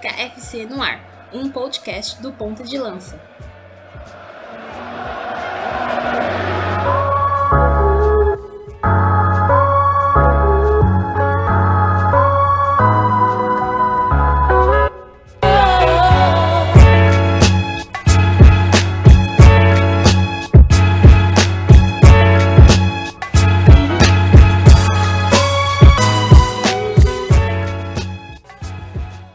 África FC no ar, um podcast do Ponta de Lança.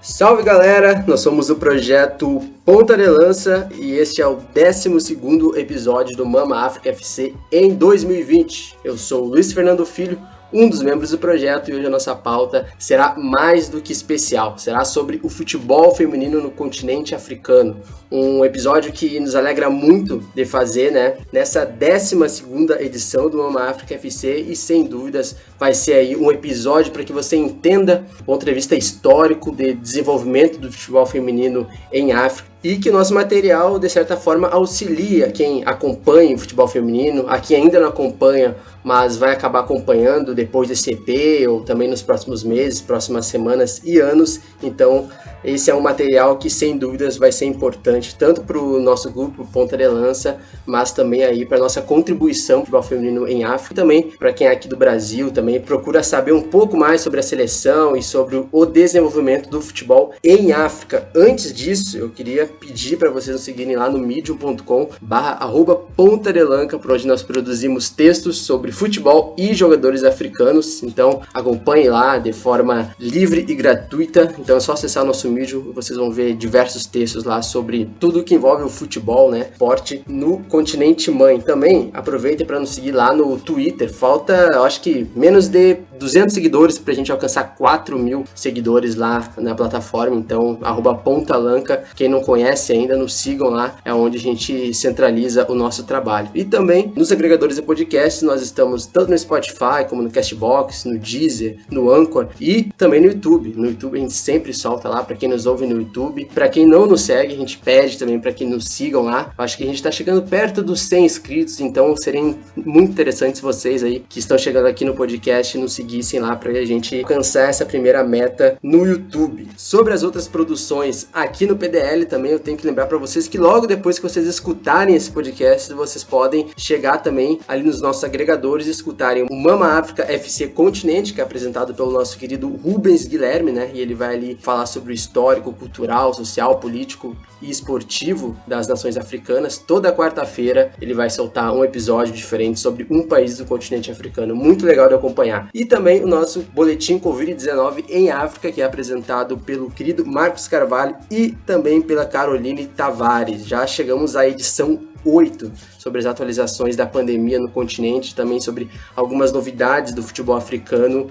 Salve galera, nós somos o projeto Ponta de Lança e este é o 12º episódio do Mama África FC em 2020. Eu sou o Luiz Fernando Filho, um dos membros do projeto, e hoje a nossa pauta será mais do que especial. Será sobre o futebol feminino no continente africano. Um episódio que nos alegra muito de fazer, né? Nessa 12ª edição do Mama África FC, e sem dúvidas vai ser aí um episódio para que você entenda o ponto de vista histórico de desenvolvimento do futebol feminino em África. E que o nosso material, de certa forma, auxilia quem acompanha o futebol feminino, a quem ainda não acompanha, mas vai acabar acompanhando depois desse EP, ou também nos próximos meses, próximas semanas e anos. Então, esse é um material que, sem dúvidas, vai ser importante, tanto para o nosso grupo Ponta de Lança, mas também aí para a nossa contribuição ao futebol feminino em África. Também para quem é aqui do Brasil, também procura saber um pouco mais sobre a seleção e sobre o desenvolvimento do futebol em África. Antes disso, eu queria pedir para vocês nos seguirem lá no medium.com/pontadelanca, por onde nós produzimos textos sobre futebol e jogadores africanos. Então acompanhe lá de forma livre e gratuita. Então é só acessar o nosso Medium e vocês vão ver diversos textos lá sobre tudo que envolve o futebol, né, esporte no continente mãe. Também aproveitem para nos seguir lá no Twitter. Falta, eu acho que menos de 200 seguidores para a gente alcançar 4.000 seguidores lá na plataforma. Então @pontalanca, quem não conhece ainda, nos sigam lá, é onde a gente centraliza o nosso trabalho. E também nos agregadores de podcast, nós estamos tanto no Spotify como no Castbox, no Deezer, no Anchor e também no YouTube. No YouTube a gente sempre solta lá para quem nos ouve no YouTube. Para quem não nos segue, a gente pede também para que nos sigam lá. Acho que a gente está chegando perto dos 100 inscritos, então seria muito interessante se vocês aí que estão chegando aqui no podcast nos seguissem lá para a gente alcançar essa primeira meta no YouTube. Sobre as outras produções aqui no PDL também, eu tenho que lembrar para vocês que logo depois que vocês escutarem esse podcast, vocês podem chegar também ali nos nossos agregadores e escutarem o Mama África FC Continente, que é apresentado pelo nosso querido Rubens Guilherme, né? E ele vai ali falar sobre o histórico, cultural, social, político e esportivo das nações africanas. Toda quarta-feira ele vai soltar um episódio diferente sobre um país do continente africano. Muito legal de acompanhar. E também o nosso boletim Covid-19 em África, que é apresentado pelo querido Marcos Carvalho e também pela Caroline Tavares. Já chegamos à edição 8 sobre as atualizações da pandemia no continente, também sobre algumas novidades do futebol africano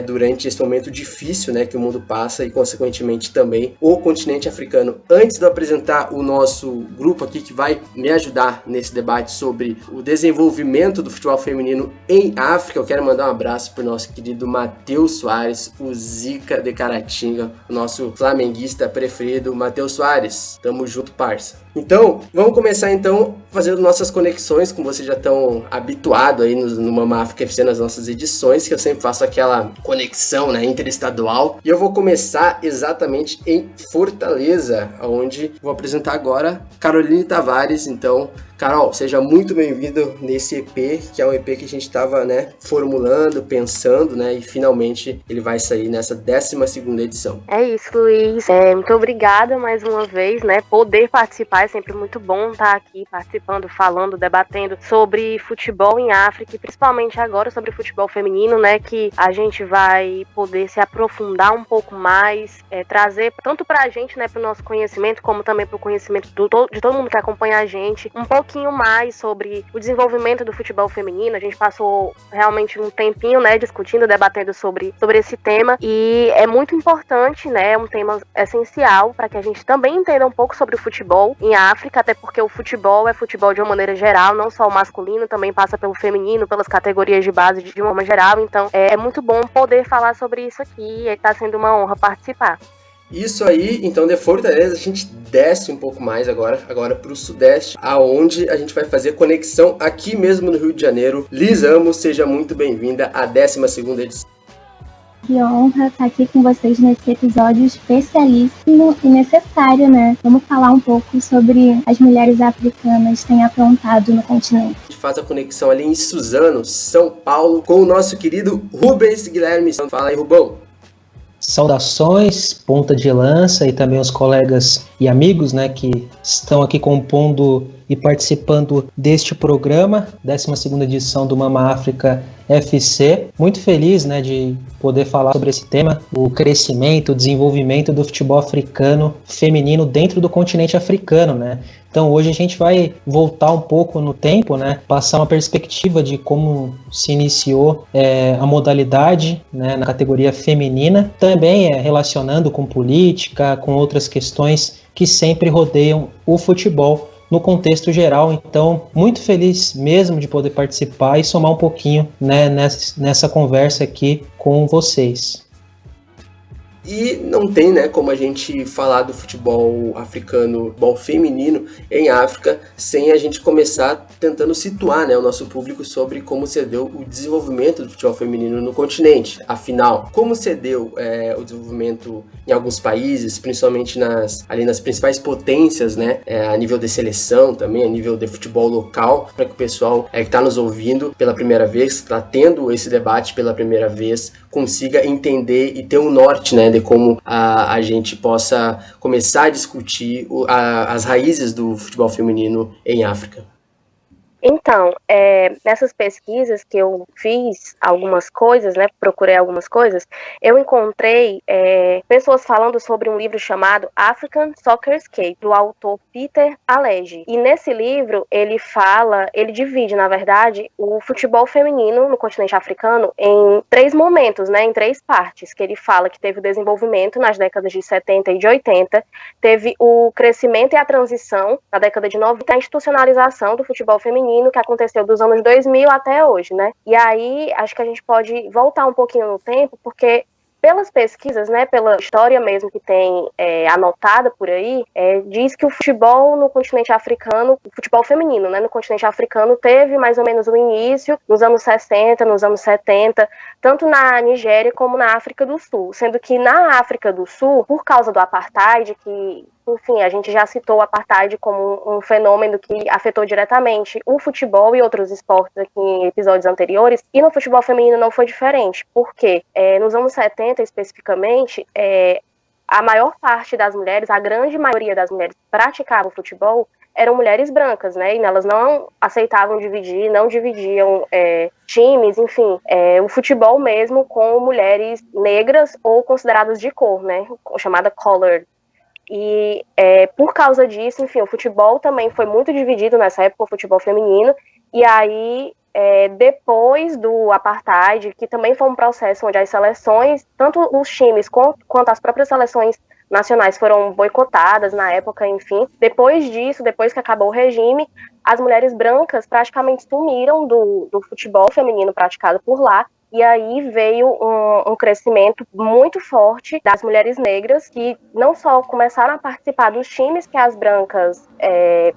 durante esse momento difícil, né, que o mundo passa, e consequentemente também o continente africano. Antes de eu apresentar o nosso grupo aqui que vai me ajudar nesse debate sobre o desenvolvimento do futebol feminino em África, eu quero mandar um abraço para o nosso querido Matheus Soares, o Zica de Caratinga, o nosso flamenguista preferido. Matheus Soares, tamo junto, parça. Então, vamos começar fazendo nossas conexões, como vocês já estão habituados aí no Mama África FC, nas nossas edições, que eu sempre faço aquela conexão, né, interestadual. E eu vou começar exatamente em Fortaleza, onde vou apresentar agora Caroline Tavares. Então, Carol, seja muito bem-vindo nesse EP, que é um EP que a gente estava, né, formulando, pensando, né, e finalmente ele vai sair nessa 12ª edição. É isso, Luiz. Muito obrigada mais uma vez, né, poder participar, é sempre muito bom estar aqui participando, falando, debatendo sobre futebol em África, e principalmente agora sobre futebol feminino, né, que a gente vai poder se aprofundar um pouco mais, trazer tanto pra gente, né, pro nosso conhecimento, como também pro conhecimento de todo mundo que acompanha a gente, um pouquinho mais sobre o desenvolvimento do futebol feminino. A gente passou realmente um tempinho, né, discutindo, debatendo sobre esse tema, e é muito importante, né, é um tema essencial para que a gente também entenda um pouco sobre o futebol em África, até porque o futebol é futebol de uma maneira geral, não só o masculino, também passa pelo feminino, pelas categorias de base de uma forma geral. Então é muito bom poder falar sobre isso aqui, e está sendo uma honra participar. Isso aí, então de Fortaleza a gente desce um pouco mais agora para o Sudeste, aonde a gente vai fazer conexão aqui mesmo no Rio de Janeiro. Liz Amos, seja muito bem-vinda à 12ª edição. Que honra estar aqui com vocês nesse episódio especialíssimo e necessário, né? Vamos falar um pouco sobre as mulheres africanas que têm aprontado no continente. A gente faz a conexão ali em Suzano, São Paulo, com o nosso querido Rubens Guilherme. Fala aí, Rubão. Saudações, ponta de lança e também os colegas e amigos, né, que estão aqui compondo e participando deste programa, 12ª edição do Mama África FC. Muito feliz, né, de poder falar sobre esse tema, o crescimento, o desenvolvimento do futebol africano feminino dentro do continente africano, né? Então hoje a gente vai voltar um pouco no tempo, né, passar uma perspectiva de como se iniciou a modalidade, né, na categoria feminina, também relacionando com política, com outras questões que sempre rodeiam o futebol no contexto geral. Então, muito feliz mesmo de poder participar e somar um pouquinho, né, nessa conversa aqui com vocês. E não tem, né, como a gente falar do futebol africano, futebol feminino em África, sem a gente começar tentando situar, né, o nosso público sobre como se deu o desenvolvimento do futebol feminino no continente. Afinal, como se deu o desenvolvimento em alguns países, principalmente ali nas principais potências, né, a nível de seleção também, a nível de futebol local, para que o pessoal que está nos ouvindo pela primeira vez, está tendo esse debate pela primeira vez, consiga entender e ter um norte, né, de como a gente possa começar a discutir as raízes do futebol feminino em África. Então, nessas pesquisas que eu fiz algumas coisas, né, procurei algumas coisas, eu encontrei pessoas falando sobre um livro chamado African Soccer Escape, do autor Peter Alege. E nesse livro, ele divide, na verdade, o futebol feminino no continente africano em 3 momentos, né, em 3 partes, que ele fala que teve o desenvolvimento nas décadas de 70 e de 80, teve o crescimento e a transição na década de 90, a institucionalização do futebol feminino, que aconteceu dos anos 2000 até hoje, né? E aí, acho que a gente pode voltar um pouquinho no tempo, porque pelas pesquisas, né, pela história mesmo que tem anotada por aí, diz que o futebol no continente africano, o futebol feminino, né, no continente africano teve mais ou menos o início nos anos 60, nos anos 70, tanto na Nigéria como na África do Sul, sendo que na África do Sul, por causa do apartheid, que enfim, a gente já citou o apartheid como um fenômeno que afetou diretamente o futebol e outros esportes aqui em episódios anteriores, e no futebol feminino não foi diferente, porque nos anos 70 especificamente, a maior parte das mulheres, a grande maioria das mulheres que praticavam futebol eram mulheres brancas, né, e elas não aceitavam dividir, não dividiam times, enfim, o futebol mesmo com mulheres negras ou consideradas de cor, né, chamada colored. E por causa disso, enfim, o futebol também foi muito dividido nessa época, o futebol feminino, e aí depois do apartheid, que também foi um processo onde as seleções, tanto os times quanto as próprias seleções nacionais foram boicotadas na época, enfim, depois disso, depois que acabou o regime, as mulheres brancas praticamente sumiram do futebol feminino praticado por lá. E aí veio um crescimento muito forte das mulheres negras, que não só começaram a participar dos times que as brancas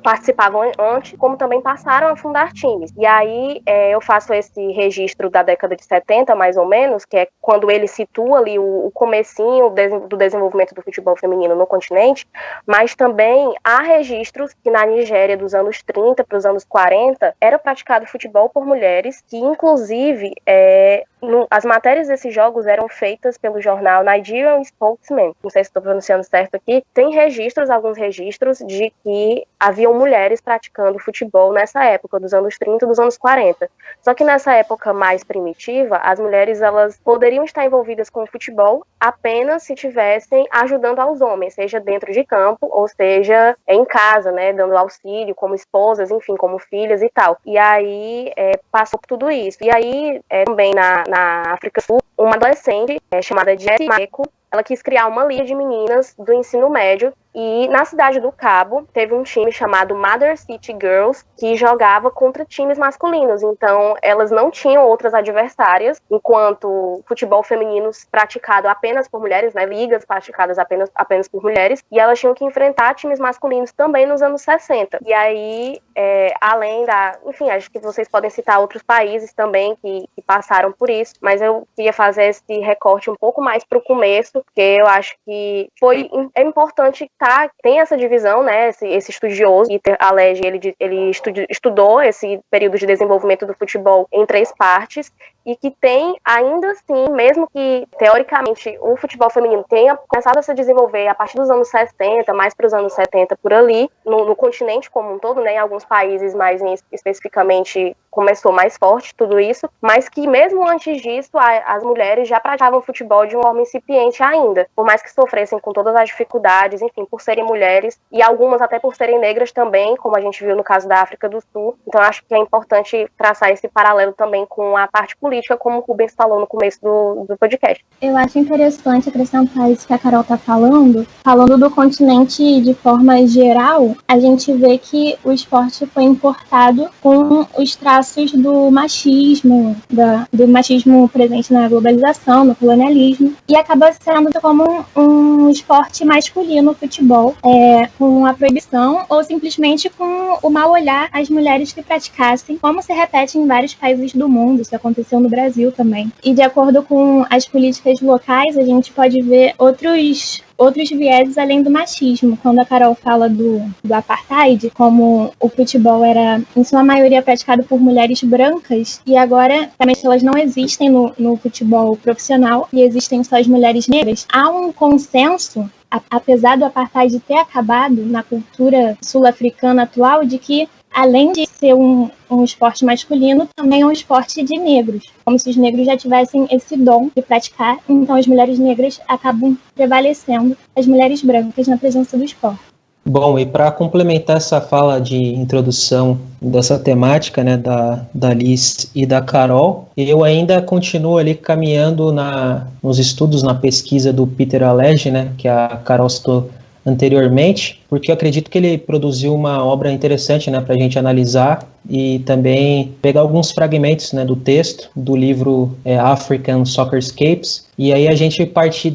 participavam antes, como também passaram a fundar times. E aí eu faço esse registro da década de 70, mais ou menos, que é quando ele situa ali o comecinho do desenvolvimento do futebol feminino no continente, mas também há registros que na Nigéria, dos anos 30 para os anos 40, era praticado futebol por mulheres, que inclusive as matérias desses jogos eram feitas pelo jornal Nigerian Spokesman, não sei se estou pronunciando certo aqui, tem alguns registros de que haviam mulheres praticando futebol nessa época, dos anos 30 e dos anos 40. Só que nessa época mais primitiva, as mulheres elas poderiam estar envolvidas com o futebol apenas se estivessem ajudando aos homens, seja dentro de campo ou seja em casa, né, dando auxílio como esposas, enfim, como filhas e tal. E aí passou por tudo isso. E aí também na África do Sul, uma adolescente chamada Jessie Meko, ela quis criar uma liga de meninas do ensino médio E na Cidade do Cabo, teve um time chamado Mother City Girls, que jogava contra times masculinos. Então, elas não tinham outras adversárias, enquanto futebol feminino praticado apenas por mulheres, né, ligas praticadas apenas por mulheres, e elas tinham que enfrentar times masculinos também nos anos 60. E aí, além enfim, acho que vocês podem citar outros países também que passaram por isso, mas eu queria fazer esse recorte um pouco mais para o começo, porque eu acho que é importante tem essa divisão, né, esse estudioso, Peter Alege, ele estudou esse período de desenvolvimento do futebol em 3 partes, e que tem, ainda assim, mesmo que teoricamente o futebol feminino tenha começado a se desenvolver a partir dos anos 60, mais para os anos 70 por ali, no continente como um todo, né, em alguns países mais especificamente começou mais forte tudo isso, mas que mesmo antes disso as mulheres já praticavam futebol de uma forma incipiente ainda, por mais que sofressem com todas as dificuldades, enfim, por serem mulheres e algumas até por serem negras também, como a gente viu no caso da África do Sul. Então acho que é importante traçar esse paralelo também com a parte política, como o Rubens falou no começo do podcast. Eu acho interessante acrescentar isso que a Carol está falando do continente de forma geral. A gente vê que o esporte foi importado com os traços do machismo, do machismo presente na globalização, no colonialismo, e acaba sendo como um esporte masculino, o futebol, com a proibição ou simplesmente com o mau olhar às mulheres que praticassem, como se repete em vários países do mundo. Isso aconteceu no Brasil também. E de acordo com as políticas locais, a gente pode ver outros vieses além do machismo. Quando a Carol fala do apartheid, como o futebol era, em sua maioria, praticado por mulheres brancas, e agora, também, elas não existem no futebol profissional, e existem só as mulheres negras, há um consenso, apesar do apartheid ter acabado na cultura sul-africana atual, de que além de ser um esporte masculino, também é um esporte de negros, como se os negros já tivessem esse dom de praticar, então as mulheres negras acabam prevalecendo as mulheres brancas na presença do esporte. Bom, e para complementar essa fala de introdução dessa temática, né, da Liz e da Carol, eu ainda continuo ali caminhando nos estudos, na pesquisa do Peter Alege, né, que a Carol citou anteriormente, porque eu acredito que ele produziu uma obra interessante, né, para a gente analisar e também pegar alguns fragmentos, né, do texto do livro African Soccerscapes, e aí a gente partir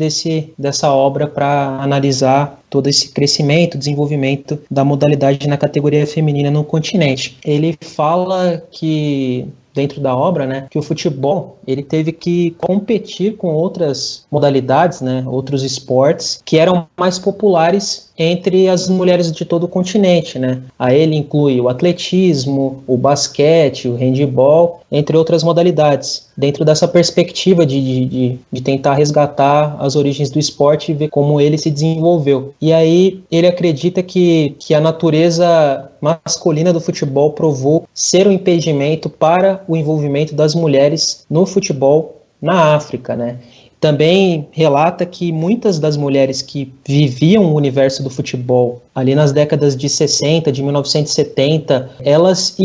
dessa obra para analisar todo esse crescimento, desenvolvimento da modalidade na categoria feminina no continente. Ele fala que dentro da obra, né, que o futebol ele teve que competir com outras modalidades, né, outros esportes que eram mais populares entre as mulheres de todo o continente, né. Aí ele inclui o atletismo, o basquete, o handebol, entre outras modalidades, dentro dessa perspectiva de tentar resgatar as origens do esporte e ver como ele se desenvolveu. E aí ele acredita que a natureza masculina do futebol provou ser um impedimento para o envolvimento das mulheres no futebol na África, né? Também relata que muitas das mulheres que viviam o universo do futebol ali nas décadas de 60, de 1970, elas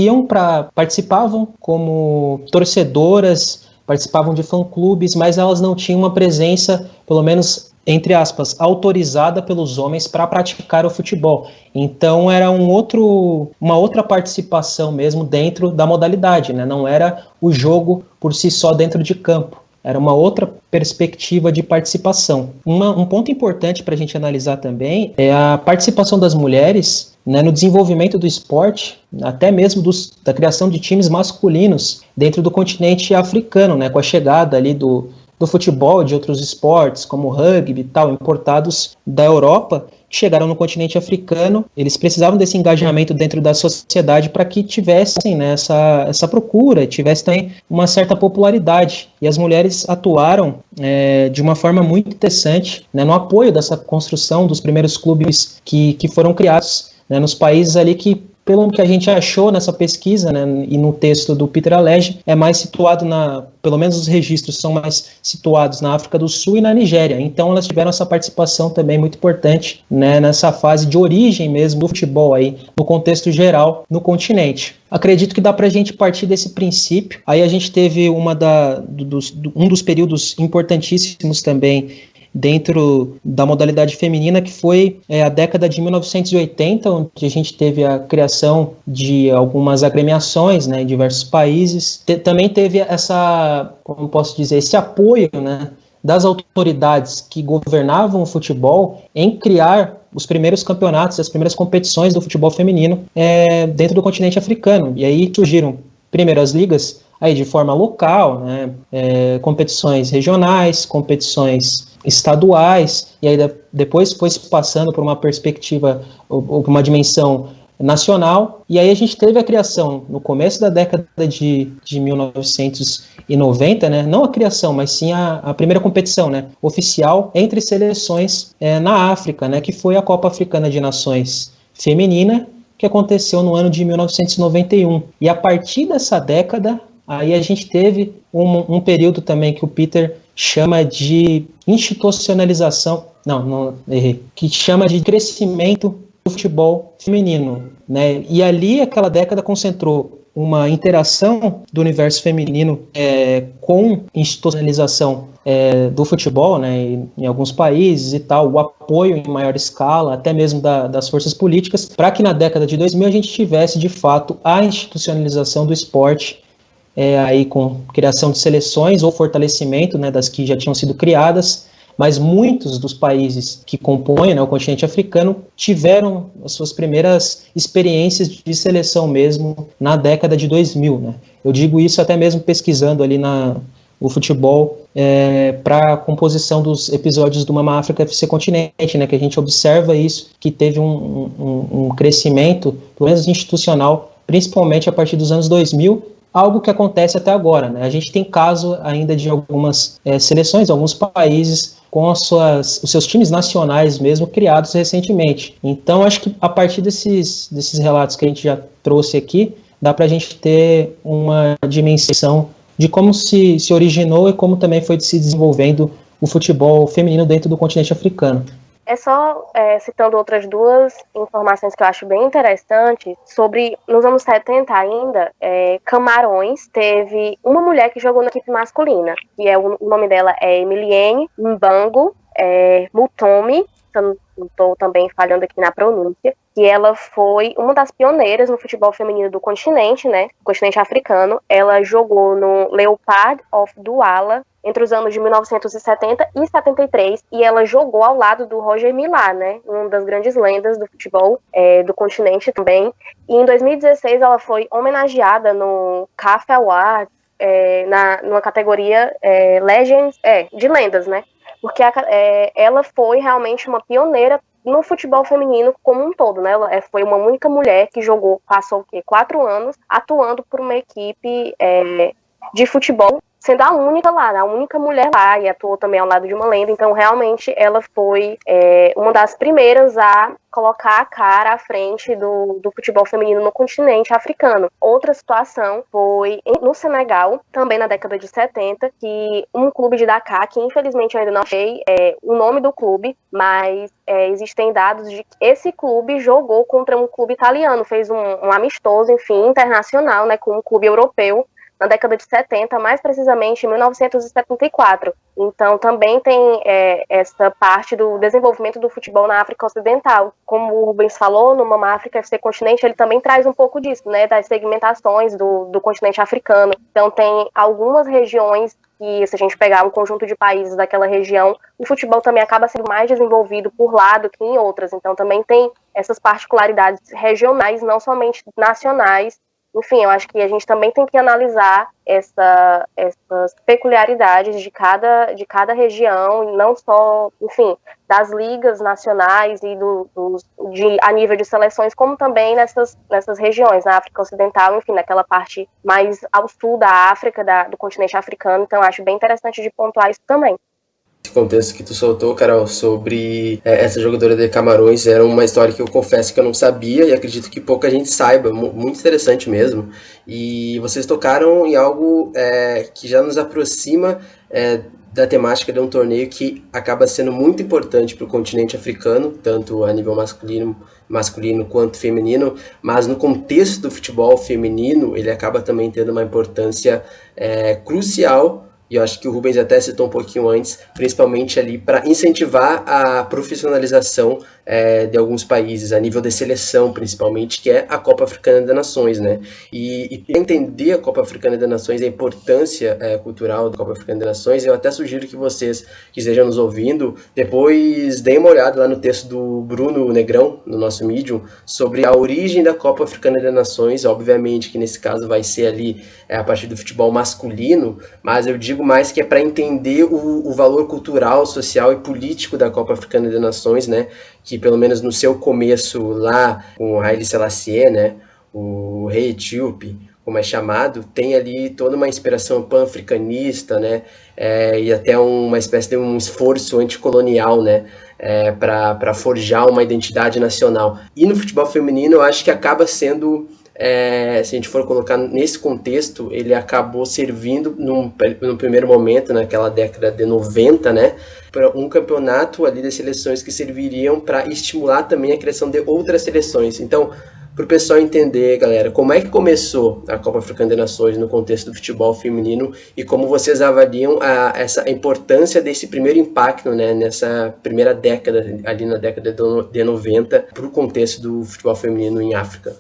participavam como torcedoras, participavam de fã-clubes, mas elas não tinham uma presença, pelo menos entre aspas, autorizada pelos homens para praticar o futebol. Então era uma outra participação mesmo dentro da modalidade, né? Não era o jogo por si só dentro de campo. Era uma outra perspectiva de participação. Um ponto importante para a gente analisar também é a participação das mulheres, né, no desenvolvimento do esporte, até mesmo da criação de times masculinos dentro do continente africano, né, com a chegada ali do futebol, de outros esportes, como o rugby e tal, importados da Europa, que chegaram no continente africano. Eles precisavam desse engajamento dentro da sociedade para que tivessem, né, essa procura, tivesse também uma certa popularidade. E as mulheres atuaram de uma forma muito interessante, né, no apoio dessa construção dos primeiros clubes que foram criados, né, nos países ali que, pelo que a gente achou nessa pesquisa, né, e no texto do Peter Alege, é mais situado pelo menos os registros são mais situados na África do Sul e na Nigéria. Então elas tiveram essa participação também muito importante, né, nessa fase de origem mesmo do futebol aí, no contexto geral, no continente. Acredito que dá pra gente partir desse princípio. Aí a gente teve um dos períodos importantíssimos também dentro da modalidade feminina, que foi a década de 1980, onde a gente teve a criação de algumas agremiações, né, em diversos países. Também teve essa, como posso dizer, esse apoio, né, das autoridades que governavam o futebol em criar os primeiros campeonatos, as primeiras competições do futebol feminino dentro do continente africano. E aí surgiram primeiro as ligas aí de forma local, né, competições regionais, competições estaduais, e aí depois foi se passando por uma perspectiva, uma dimensão nacional, e aí a gente teve a criação no começo da década de 1990, né, não a criação, mas sim a primeira competição, né, oficial entre seleções na África, né, que foi a Copa Africana de Nações Feminina, que aconteceu no ano de 1991. E a partir dessa década, aí a gente teve um período também que o Peter chama de institucionalização, errei, que chama de crescimento do futebol feminino, né? E ali aquela década concentrou uma interação do universo feminino com institucionalização do futebol, né, em alguns países e tal, o apoio em maior escala, até mesmo das forças políticas, para que na década de 2000 a gente tivesse de fato a institucionalização do esporte, aí com criação de seleções ou fortalecimento, né, das que já tinham sido criadas, mas muitos dos países que compõem, né, o continente africano tiveram as suas primeiras experiências de seleção mesmo na década de 2000. Né? Eu digo isso até mesmo pesquisando ali o futebol para a composição dos episódios do Mama África FC Continente, né, que a gente observa isso, que teve um crescimento, pelo menos institucional, principalmente a partir dos anos 2000, algo que acontece até agora. Né? A gente tem caso ainda de algumas seleções, alguns países com os seus times nacionais mesmo criados recentemente. Então, acho que a partir desses relatos que a gente já trouxe aqui, dá para a gente ter uma dimensão de como se originou e como também foi se desenvolvendo o futebol feminino dentro do continente africano. Citando outras duas informações que eu acho bem interessantes, sobre, nos anos 70 ainda, Camarões teve uma mulher que jogou na equipe masculina, que o nome dela é Emilienne Mbango Mutomi, se eu não estou também falhando aqui na pronúncia, que ela foi uma das pioneiras no futebol feminino do continente, né, continente africano. Ela jogou no Leopard of Douala entre os anos de 1970 e 73, e ela jogou ao lado do Roger Milá, né, uma das grandes lendas do futebol do continente também. E em 2016 ela foi homenageada no CAF Awards, numa categoria Legends, de lendas, né, porque ela foi realmente uma pioneira no futebol feminino como um todo, né? Ela foi uma única mulher que passou 4 anos atuando por uma equipe de futebol, sendo a única lá, a única mulher lá, e atuou também ao lado de uma lenda. Então, realmente, ela foi uma das primeiras a colocar a cara à frente do futebol feminino no continente africano. Outra situação foi no Senegal, também na década de 70, que um clube de Dakar, que infelizmente eu ainda não sei o nome do clube, mas existem dados de que esse clube jogou contra um clube italiano, fez um amistoso, enfim, internacional, né, com um clube europeu, na década de 70, mais precisamente em 1974. Então, também tem essa parte do desenvolvimento do futebol na África Ocidental. Como o Rubens falou, no Mama África FC Continente, ele também traz um pouco disso, né, das segmentações do continente africano. Então, tem algumas regiões que, se a gente pegar um conjunto de países daquela região, o futebol também acaba sendo mais desenvolvido por lá do que em outras. Então, também tem essas particularidades regionais, não somente nacionais. Enfim, eu acho que a gente também tem que analisar essas peculiaridades de cada região, e não só, enfim, das ligas nacionais e a nível de seleções, como também nessas regiões, na África Ocidental, enfim, naquela parte mais ao sul da África, do continente africano. Então, eu acho bem interessante de pontuar isso também. Esse contexto que tu soltou, Carol, sobre essa jogadora de Camarões, era uma história que eu confesso que eu não sabia e acredito que pouca gente saiba, muito interessante mesmo. E vocês tocaram em algo que já nos aproxima da temática de um torneio que acaba sendo muito importante para o continente africano, tanto a nível masculino quanto feminino, mas no contexto do futebol feminino ele acaba também tendo uma importância crucial e eu acho que o Rubens até citou um pouquinho antes, principalmente ali para incentivar a profissionalização de alguns países, a nível de seleção principalmente, que é a Copa Africana das Nações, né? E para entender a Copa Africana das Nações, a importância cultural da Copa Africana das Nações, eu até sugiro que vocês que estejam nos ouvindo, depois deem uma olhada lá no texto do Bruno Negrão, no nosso Medium, sobre a origem da Copa Africana das Nações. Obviamente que nesse caso vai ser ali a partir do futebol masculino, mas eu digo mais que é para entender o valor cultural, social e político da Copa Africana das Nações, né? Que pelo menos no seu começo lá, com o Haile Selassie, né? O rei etíope, como é chamado, tem ali toda uma inspiração pan-africanista, né? E até uma espécie de um esforço anticolonial, né? Para forjar uma identidade nacional. E no futebol feminino, eu acho que acaba sendo, se a gente for colocar nesse contexto, ele acabou servindo no primeiro momento, naquela década de 90, né? Para um campeonato ali de seleções que serviriam para estimular também a criação de outras seleções. Então, para o pessoal entender, galera, como é que começou a Copa Africana das Nações no contexto do futebol feminino e como vocês avaliam essa importância desse primeiro impacto, né, nessa primeira década, ali na década de 90, para o contexto do futebol feminino em África.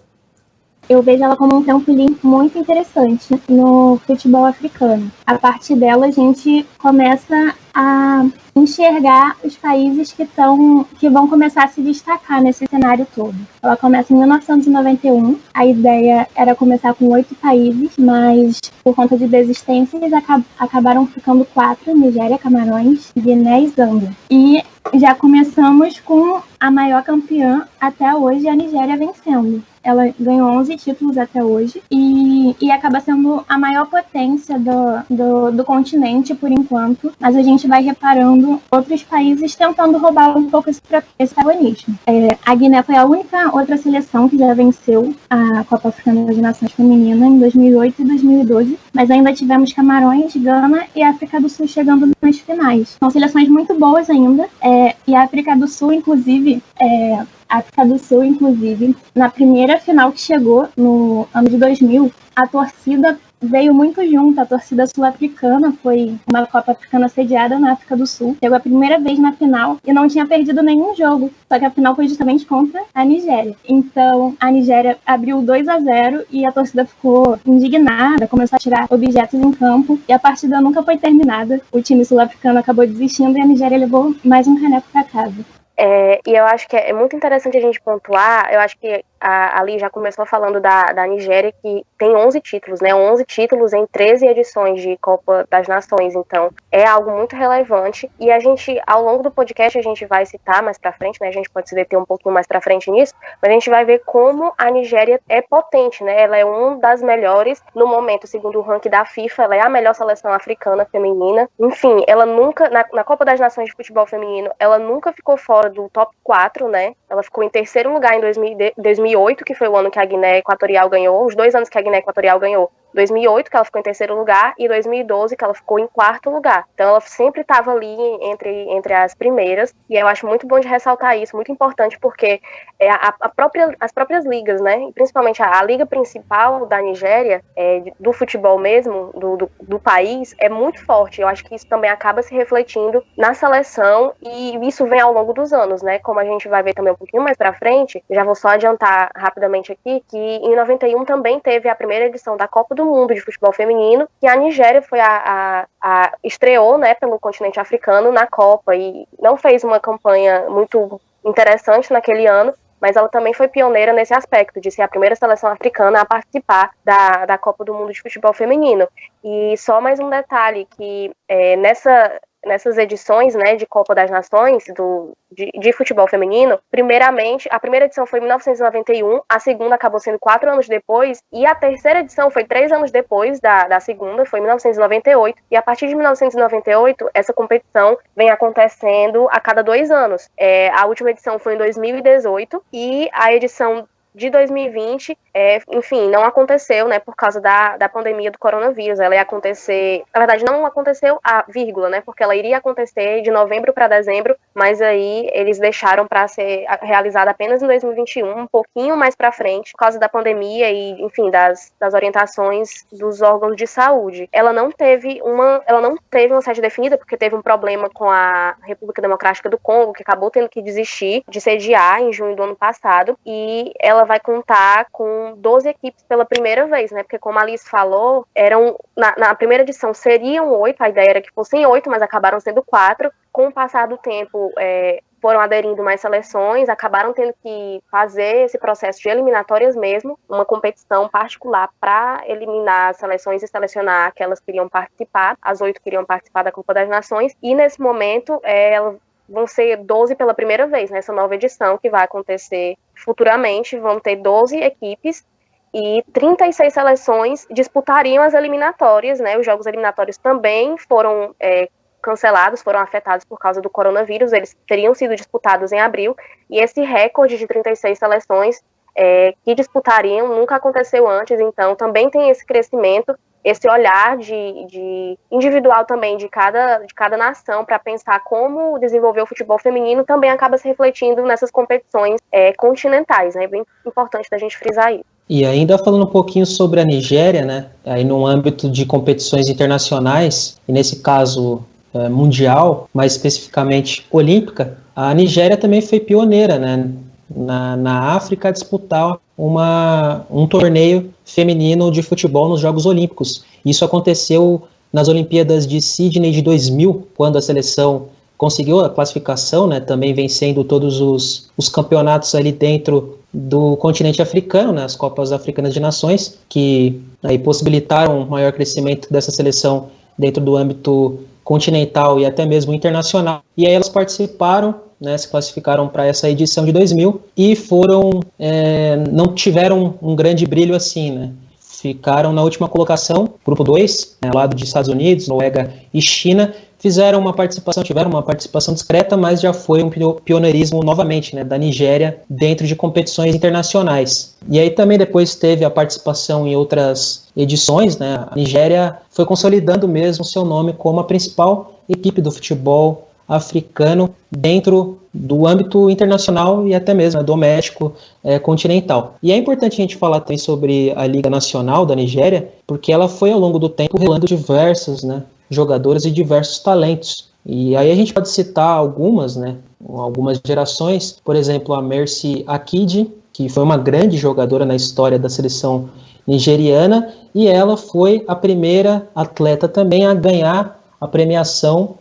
Eu vejo ela como um trampolim muito interessante no futebol africano. A partir dela, a gente começa a enxergar os países que vão começar a se destacar nesse cenário todo. Ela começa em 1991, a ideia era começar com 8 países, mas por conta de desistências acabaram ficando 4, Nigéria, Camarões, Guiné e Zâmbia. E já começamos com a maior campeã até hoje, a Nigéria, vencendo. Ela ganhou 11 títulos até hoje e acaba sendo a maior potência do continente por enquanto, mas a gente vai reparando outros países tentando roubar um pouco esse protagonismo. A Guiné foi a única outra seleção que já venceu a Copa Africana das Nações Feminina em 2008 e 2012, mas ainda tivemos Camarões, Gana e África do Sul chegando nas finais. São seleções muito boas ainda, e a África do Sul, inclusive, na primeira final que chegou, no ano de 2000, a torcida veio muito junto. A torcida sul-africana foi uma Copa Africana sediada na África do Sul. Chegou a primeira vez na final e não tinha perdido nenhum jogo. Só que a final foi justamente contra a Nigéria. Então, a Nigéria abriu 2-0 e a torcida ficou indignada, começou a tirar objetos em campo e a partida nunca foi terminada. O time sul-africano acabou desistindo e a Nigéria levou mais um caneco para casa. E eu acho que é muito interessante a gente pontuar. Eu acho que a Ali já começou falando da Nigéria, que tem 11 títulos, né? 11 títulos em 13 edições de Copa das Nações. Então, é algo muito relevante. E a gente, ao longo do podcast, a gente vai citar mais pra frente, né? A gente pode se deter um pouquinho mais pra frente nisso, mas a gente vai ver como a Nigéria é potente, né? Ela é uma das melhores no momento, segundo o ranking da FIFA. Ela é a melhor seleção africana feminina. Enfim, ela nunca, na Copa das Nações de futebol feminino, ela nunca ficou fora do top 4, né? Ela ficou em terceiro lugar em 2008, que foi o ano que a Guiné Equatorial ganhou, os 2 anos que a Guiné Equatorial ganhou. 2008, que ela ficou em terceiro lugar, e 2012, que ela ficou em quarto lugar. Então, ela sempre estava ali entre as primeiras, e eu acho muito bom de ressaltar isso, muito importante, porque as próprias ligas, né, e principalmente a liga principal da Nigéria, do futebol mesmo, do país, é muito forte. Eu acho que isso também acaba se refletindo na seleção, e isso vem ao longo dos anos, né, como a gente vai ver também um pouquinho mais pra frente. Já vou só adiantar rapidamente aqui, que em 91 também teve a primeira edição da Copa do Mundo de futebol feminino, que a Nigéria foi estreou, né, pelo continente africano na Copa, e não fez uma campanha muito interessante naquele ano, mas ela também foi pioneira nesse aspecto, de ser a primeira seleção africana a participar da Copa do Mundo de futebol feminino. E só mais um detalhe, que nessas edições, né, de Copa das Nações de futebol feminino, primeiramente, a primeira edição foi em 1991, a segunda acabou sendo 4 anos depois, e a terceira edição foi 3 anos depois da segunda, foi em 1998, e a partir de 1998, essa competição vem acontecendo a cada 2 anos. A última edição foi em 2018, e a edição de 2020, enfim, não aconteceu, né, por causa da pandemia do coronavírus. Ela ia acontecer, na verdade não aconteceu a vírgula, né, porque ela iria acontecer de novembro para dezembro, mas aí eles deixaram para ser realizada apenas em 2021, um pouquinho mais para frente, por causa da pandemia e, enfim, das orientações dos órgãos de saúde. Ela não teve uma sede definida, porque teve um problema com a República Democrática do Congo, que acabou tendo que desistir de sediar em junho do ano passado, e ela vai contar com 12 equipes pela primeira vez, né? Porque, como a Alice falou, na primeira edição seriam 8, a ideia era que fossem 8, mas acabaram sendo 4. Com o passar do tempo, foram aderindo mais seleções, acabaram tendo que fazer esse processo de eliminatórias mesmo, uma competição particular para eliminar as seleções e selecionar aquelas que iriam participar, as 8 que iriam participar da Copa das Nações, e nesse momento vão ser 12 pela primeira vez, nessa nova edição que vai acontecer futuramente. Vão ter 12 equipes e 36 seleções disputariam as eliminatórias, né? Os jogos eliminatórios também foram cancelados, foram afetados por causa do coronavírus. Eles teriam sido disputados em abril, e esse recorde de 36 seleções que disputariam nunca aconteceu antes. Então também tem esse crescimento, esse olhar de individual também de cada nação para pensar como desenvolver o futebol feminino, também acaba se refletindo nessas competições continentais, né? É bem importante da gente frisar isso. E ainda falando um pouquinho sobre a Nigéria, né? Aí no âmbito de competições internacionais, e nesse caso mundial, mais especificamente olímpica, a Nigéria também foi pioneira, né? Na África, a disputar um torneio feminino de futebol nos Jogos Olímpicos. Isso aconteceu nas Olimpíadas de Sydney de 2000, quando a seleção conseguiu a classificação, né, também vencendo todos os campeonatos ali dentro do continente africano, né, as Copas Africanas de Nações, que aí possibilitaram um maior crescimento dessa seleção dentro do âmbito continental e até mesmo internacional. E aí elas participaram, né, se classificaram para essa edição de 2000 e não tiveram um grande brilho assim, né? Ficaram na última colocação, grupo 2, né, ao lado de Estados Unidos, Noruega e China. Tiveram uma participação discreta, mas já foi um pioneirismo novamente, né, da Nigéria dentro de competições internacionais. E aí também depois teve a participação em outras edições, né? A Nigéria foi consolidando mesmo seu nome como a principal equipe do futebol africano dentro do âmbito internacional e até mesmo doméstico continental. E é importante a gente falar também sobre a Liga Nacional da Nigéria, porque ela foi ao longo do tempo revelando diversos, né, jogadores e diversos talentos. E aí a gente pode citar algumas gerações, por exemplo, a Mercy Akidi, que foi uma grande jogadora na história da seleção nigeriana, e ela foi a primeira atleta também a ganhar a premiação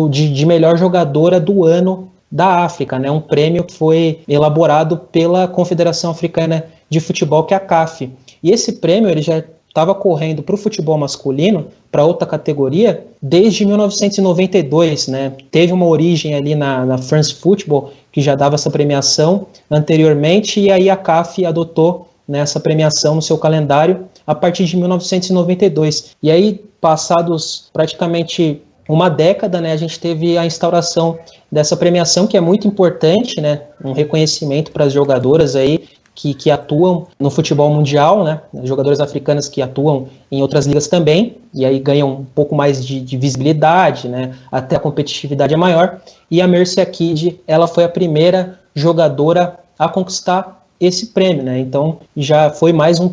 de melhor jogadora do ano da África, né? Um prêmio que foi elaborado pela Confederação Africana de Futebol, que é a CAF. E esse prêmio ele já estava correndo para o futebol masculino, para outra categoria, desde 1992, né? Teve uma origem ali na France Football, que já dava essa premiação anteriormente, e aí a CAF adotou, né, essa premiação no seu calendário a partir de 1992. E aí, passados praticamente uma década, né, a gente teve a instauração dessa premiação, que é muito importante, né, um reconhecimento para as jogadoras aí que atuam no futebol mundial, né, jogadoras africanas que atuam em outras ligas também, e aí ganham um pouco mais de visibilidade, né, até a competitividade é maior. E a Mercy Akidi, ela foi a primeira jogadora a conquistar esse prêmio, né, então já foi mais um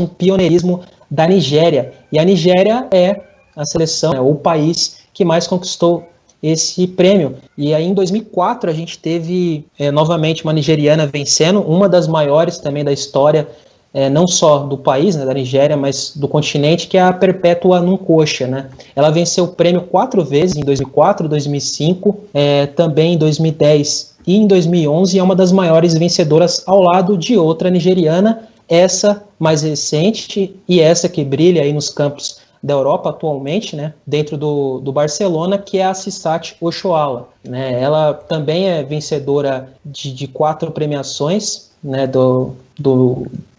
pioneirismo da Nigéria. E a Nigéria é a seleção, o país que mais conquistou esse prêmio. E aí em 2004 a gente teve novamente uma nigeriana vencendo, uma das maiores também da história, não só do país, né, da Nigéria, mas do continente, que é a Perpétua Nuncocha, né? Ela venceu o prêmio 4 vezes, em 2004, 2005, também em 2010 e em 2011, e é uma das maiores vencedoras ao lado de outra nigeriana, essa mais recente e essa que brilha aí nos campos da Europa atualmente, né, dentro do Barcelona, que é a Sisat Oshoala, né? Ela também é vencedora de 4 premiações, né,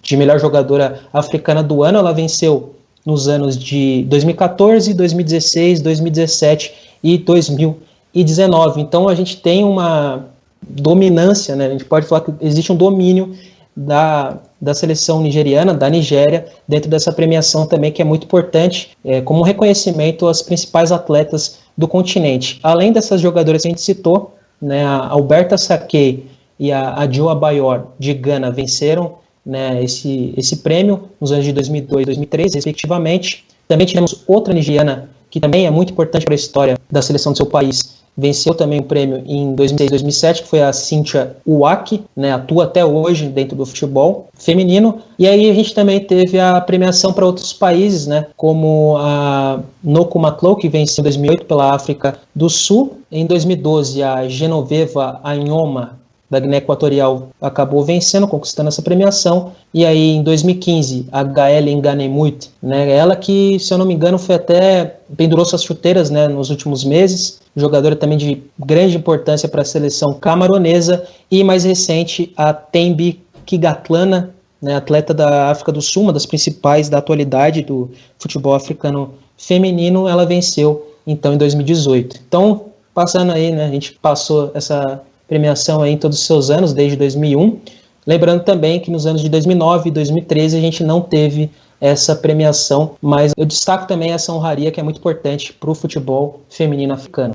de melhor jogadora africana do ano. Ela venceu nos anos de 2014, 2016, 2017 e 2019. Então a gente tem uma dominância, né? A gente pode falar que existe um domínio da seleção nigeriana, da Nigéria, dentro dessa premiação também, que é muito importante, como um reconhecimento às principais atletas do continente. Além dessas jogadoras que a gente citou, né, a Alberta Sakei e a Adjoa Bayor de Gana venceram, né, esse prêmio nos anos de 2002 e 2013, respectivamente. Também tivemos outra nigeriana que também é muito importante para a história da seleção do seu país, venceu também o prêmio em 2006 e 2007, que foi a Cynthia Uwaki, né, atua até hoje dentro do futebol feminino. E aí a gente também teve a premiação para outros países, né, como a Noko Maklo, que venceu em 2008 pela África do Sul. Em 2012, a Genoveva Anyoma, da Guiné Equatorial, acabou vencendo, conquistando essa premiação. E aí, em 2015, a Gaelle Nganemut, né, ela que, se eu não me engano, foi até pendurou suas chuteiras, né, nos últimos meses, jogadora também de grande importância para a seleção camaronesa. E mais recente, a Thembi Kigatlana, né, atleta da África do Sul, uma das principais da atualidade do futebol africano feminino, ela venceu, então, em 2018. Então, passando aí, né, a gente passou essa premiação aí em todos os seus anos, desde 2001. Lembrando também que nos anos de 2009 e 2013 a gente não teve essa premiação, mas eu destaco também essa honraria que é muito importante para o futebol feminino africano.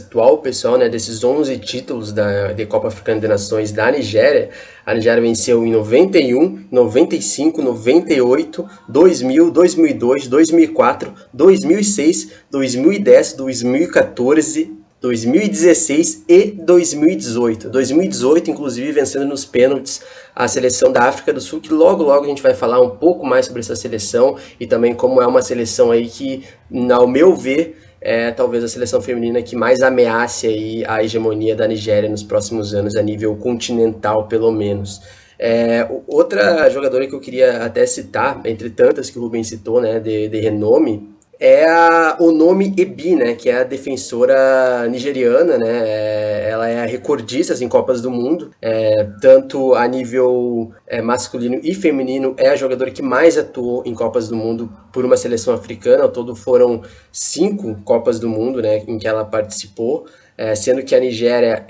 Atual, pessoal, né, desses 11 títulos da Copa Africana de Nações da Nigéria, a Nigéria venceu em 91, 95, 98, 2000, 2002, 2004, 2006, 2010, 2014, 2016 e 2018. 2018, inclusive, vencendo nos pênaltis a seleção da África do Sul, que logo a gente vai falar um pouco mais sobre essa seleção e também como é uma seleção aí que, ao meu ver, é talvez a seleção feminina que mais ameace aí a hegemonia da Nigéria nos próximos anos, a nível continental, pelo menos. Outra jogadora que eu queria até citar, entre tantas que o Rubens citou, né, de renome, é a Onomi Ebi, né, que é a defensora nigeriana, né, ela é a recordista em Copas do Mundo, tanto a nível masculino e feminino, é a jogadora que mais atuou em Copas do Mundo por uma seleção africana. Ao todo foram 5 Copas do Mundo, né, em que ela participou, sendo que a Nigéria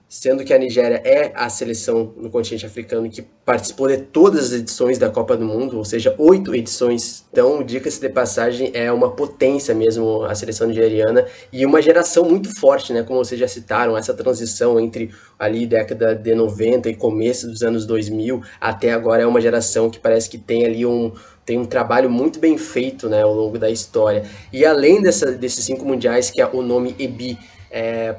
sendo que a Nigéria é a seleção no continente africano que participou de todas as edições da Copa do Mundo, ou seja, 8 edições. Então, diga-se de passagem, é uma potência mesmo a seleção nigeriana e uma geração muito forte, né? Como vocês já citaram, essa transição entre ali década de 90 e começo dos anos 2000 até agora é uma geração que parece que tem ali um trabalho muito bem feito, né, ao longo da história. E além desses 5 mundiais que a Onomi Ebi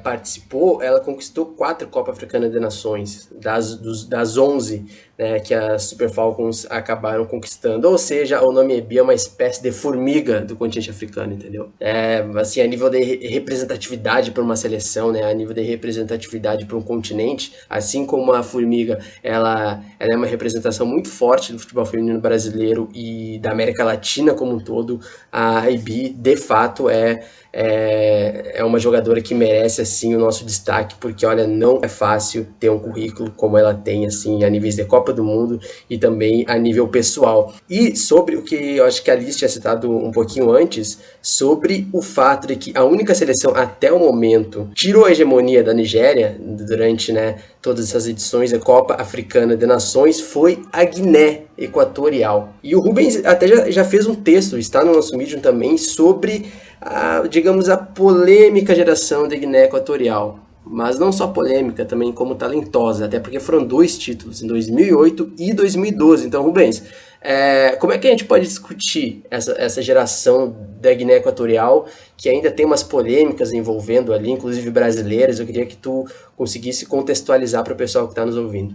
participou, ela conquistou 4 Copa Africana de Nações, das 11, né, que as Super Falcons acabaram conquistando. Ou seja, o nome Ebi é uma espécie de formiga do continente africano, entendeu? Assim, a nível de representatividade para uma seleção, né, a nível de representatividade para um continente, assim como a formiga, ela é uma representação muito forte do futebol feminino brasileiro e da América Latina como um todo. A Ebi, de fato, é uma jogadora que merece, assim, o nosso destaque, porque, olha, não é fácil ter um currículo como ela tem, assim, a níveis de Copa do Mundo e também a nível pessoal. E sobre o que eu acho que a Alice tinha citado um pouquinho antes, sobre o fato de que a única seleção até o momento tirou a hegemonia da Nigéria durante, né, todas essas edições da Copa Africana de Nações foi a Guiné Equatorial. E o Rubens até já fez um texto, está no nosso Medium também, sobre digamos, a polêmica geração de Guiné Equatorial. Mas não só polêmica, também como talentosa, até porque foram 2 títulos, em 2008 e 2012. Então, Rubens, como é que a gente pode discutir essa geração da Guiné Equatorial, que ainda tem umas polêmicas envolvendo ali, inclusive brasileiras? Eu queria que tu conseguisse contextualizar para o pessoal que está nos ouvindo.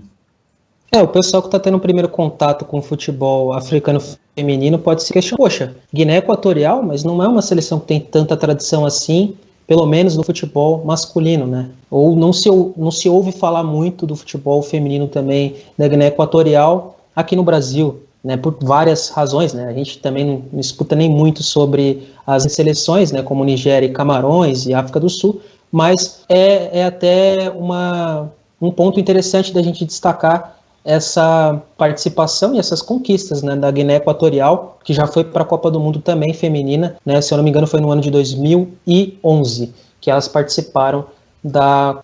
O pessoal que está tendo o primeiro contato com o futebol africano feminino pode se questionar, poxa, Guiné Equatorial, mas não é uma seleção que tem tanta tradição assim, pelo menos no futebol masculino, né? Ou não se ouve falar muito do futebol feminino também da Guiné Equatorial aqui no Brasil, né? Por várias razões, né? A gente também não escuta nem muito sobre as seleções, né? Como Nigéria e Camarões e África do Sul, mas é até um ponto interessante da gente destacar essa participação e essas conquistas, né, da Guiné Equatorial, que já foi para a Copa do Mundo também feminina, né, se eu não me engano foi no ano de 2011 que elas participaram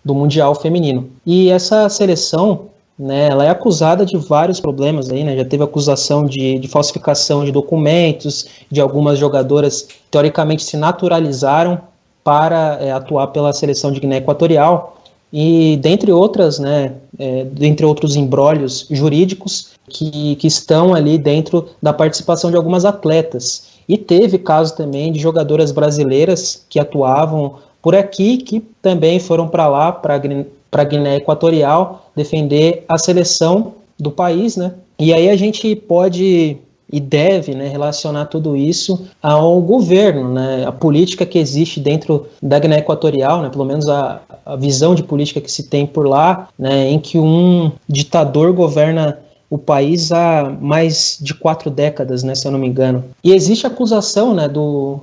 do Mundial Feminino. E essa seleção, né, ela é acusada de vários problemas aí, né, já teve acusação de falsificação de documentos, de algumas jogadoras que teoricamente se naturalizaram para atuar pela seleção de Guiné Equatorial, e dentre outras, né, dentre outros imbrólios jurídicos que estão ali dentro da participação de algumas atletas. E teve caso também de jogadoras brasileiras que atuavam por aqui, que também foram para lá, para a Guiné Equatorial, defender a seleção do país, né? E aí a gente pode e deve, né, relacionar tudo isso ao governo, né, a política que existe dentro da Guiné Equatorial, né, pelo menos a visão de política que se tem por lá, né, em que um ditador governa o país há mais de 4 décadas, né, se eu não me engano. E existe acusação, né, do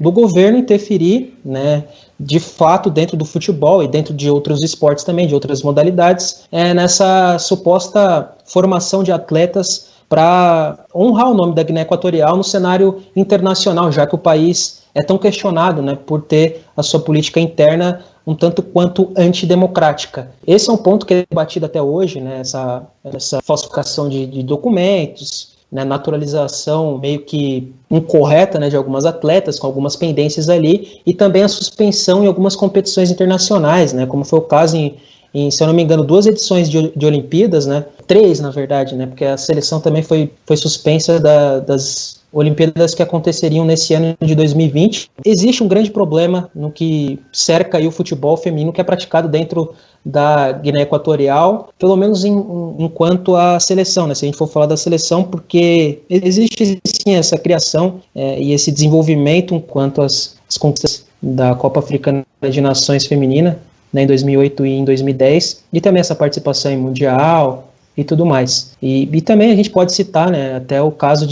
governo interferir, né, de fato dentro do futebol e dentro de outros esportes também, de outras modalidades, nessa suposta formação de atletas para honrar o nome da Guiné Equatorial no cenário internacional, já que o país é tão questionado, né, por ter a sua política interna um tanto quanto antidemocrática. Esse é um ponto que é debatido até hoje, né, essa falsificação de documentos, né, naturalização meio que incorreta, né, de algumas atletas, com algumas pendências ali, e também a suspensão em algumas competições internacionais, né, como foi o caso em, se eu não me engano, 2 edições de Olimpíadas, né, 3 na verdade, né, porque a seleção também foi suspensa das Olimpíadas que aconteceriam nesse ano de 2020. Existe um grande problema no que cerca aí o futebol feminino que é praticado dentro da Guiné Equatorial, pelo menos enquanto a seleção, né? Se a gente for falar da seleção, porque existe sim essa criação e esse desenvolvimento enquanto as conquistas da Copa Africana de Nações Feminina, né, em 2008 e em 2010, e também essa participação em Mundial e tudo mais. E também a gente pode citar, né, até o caso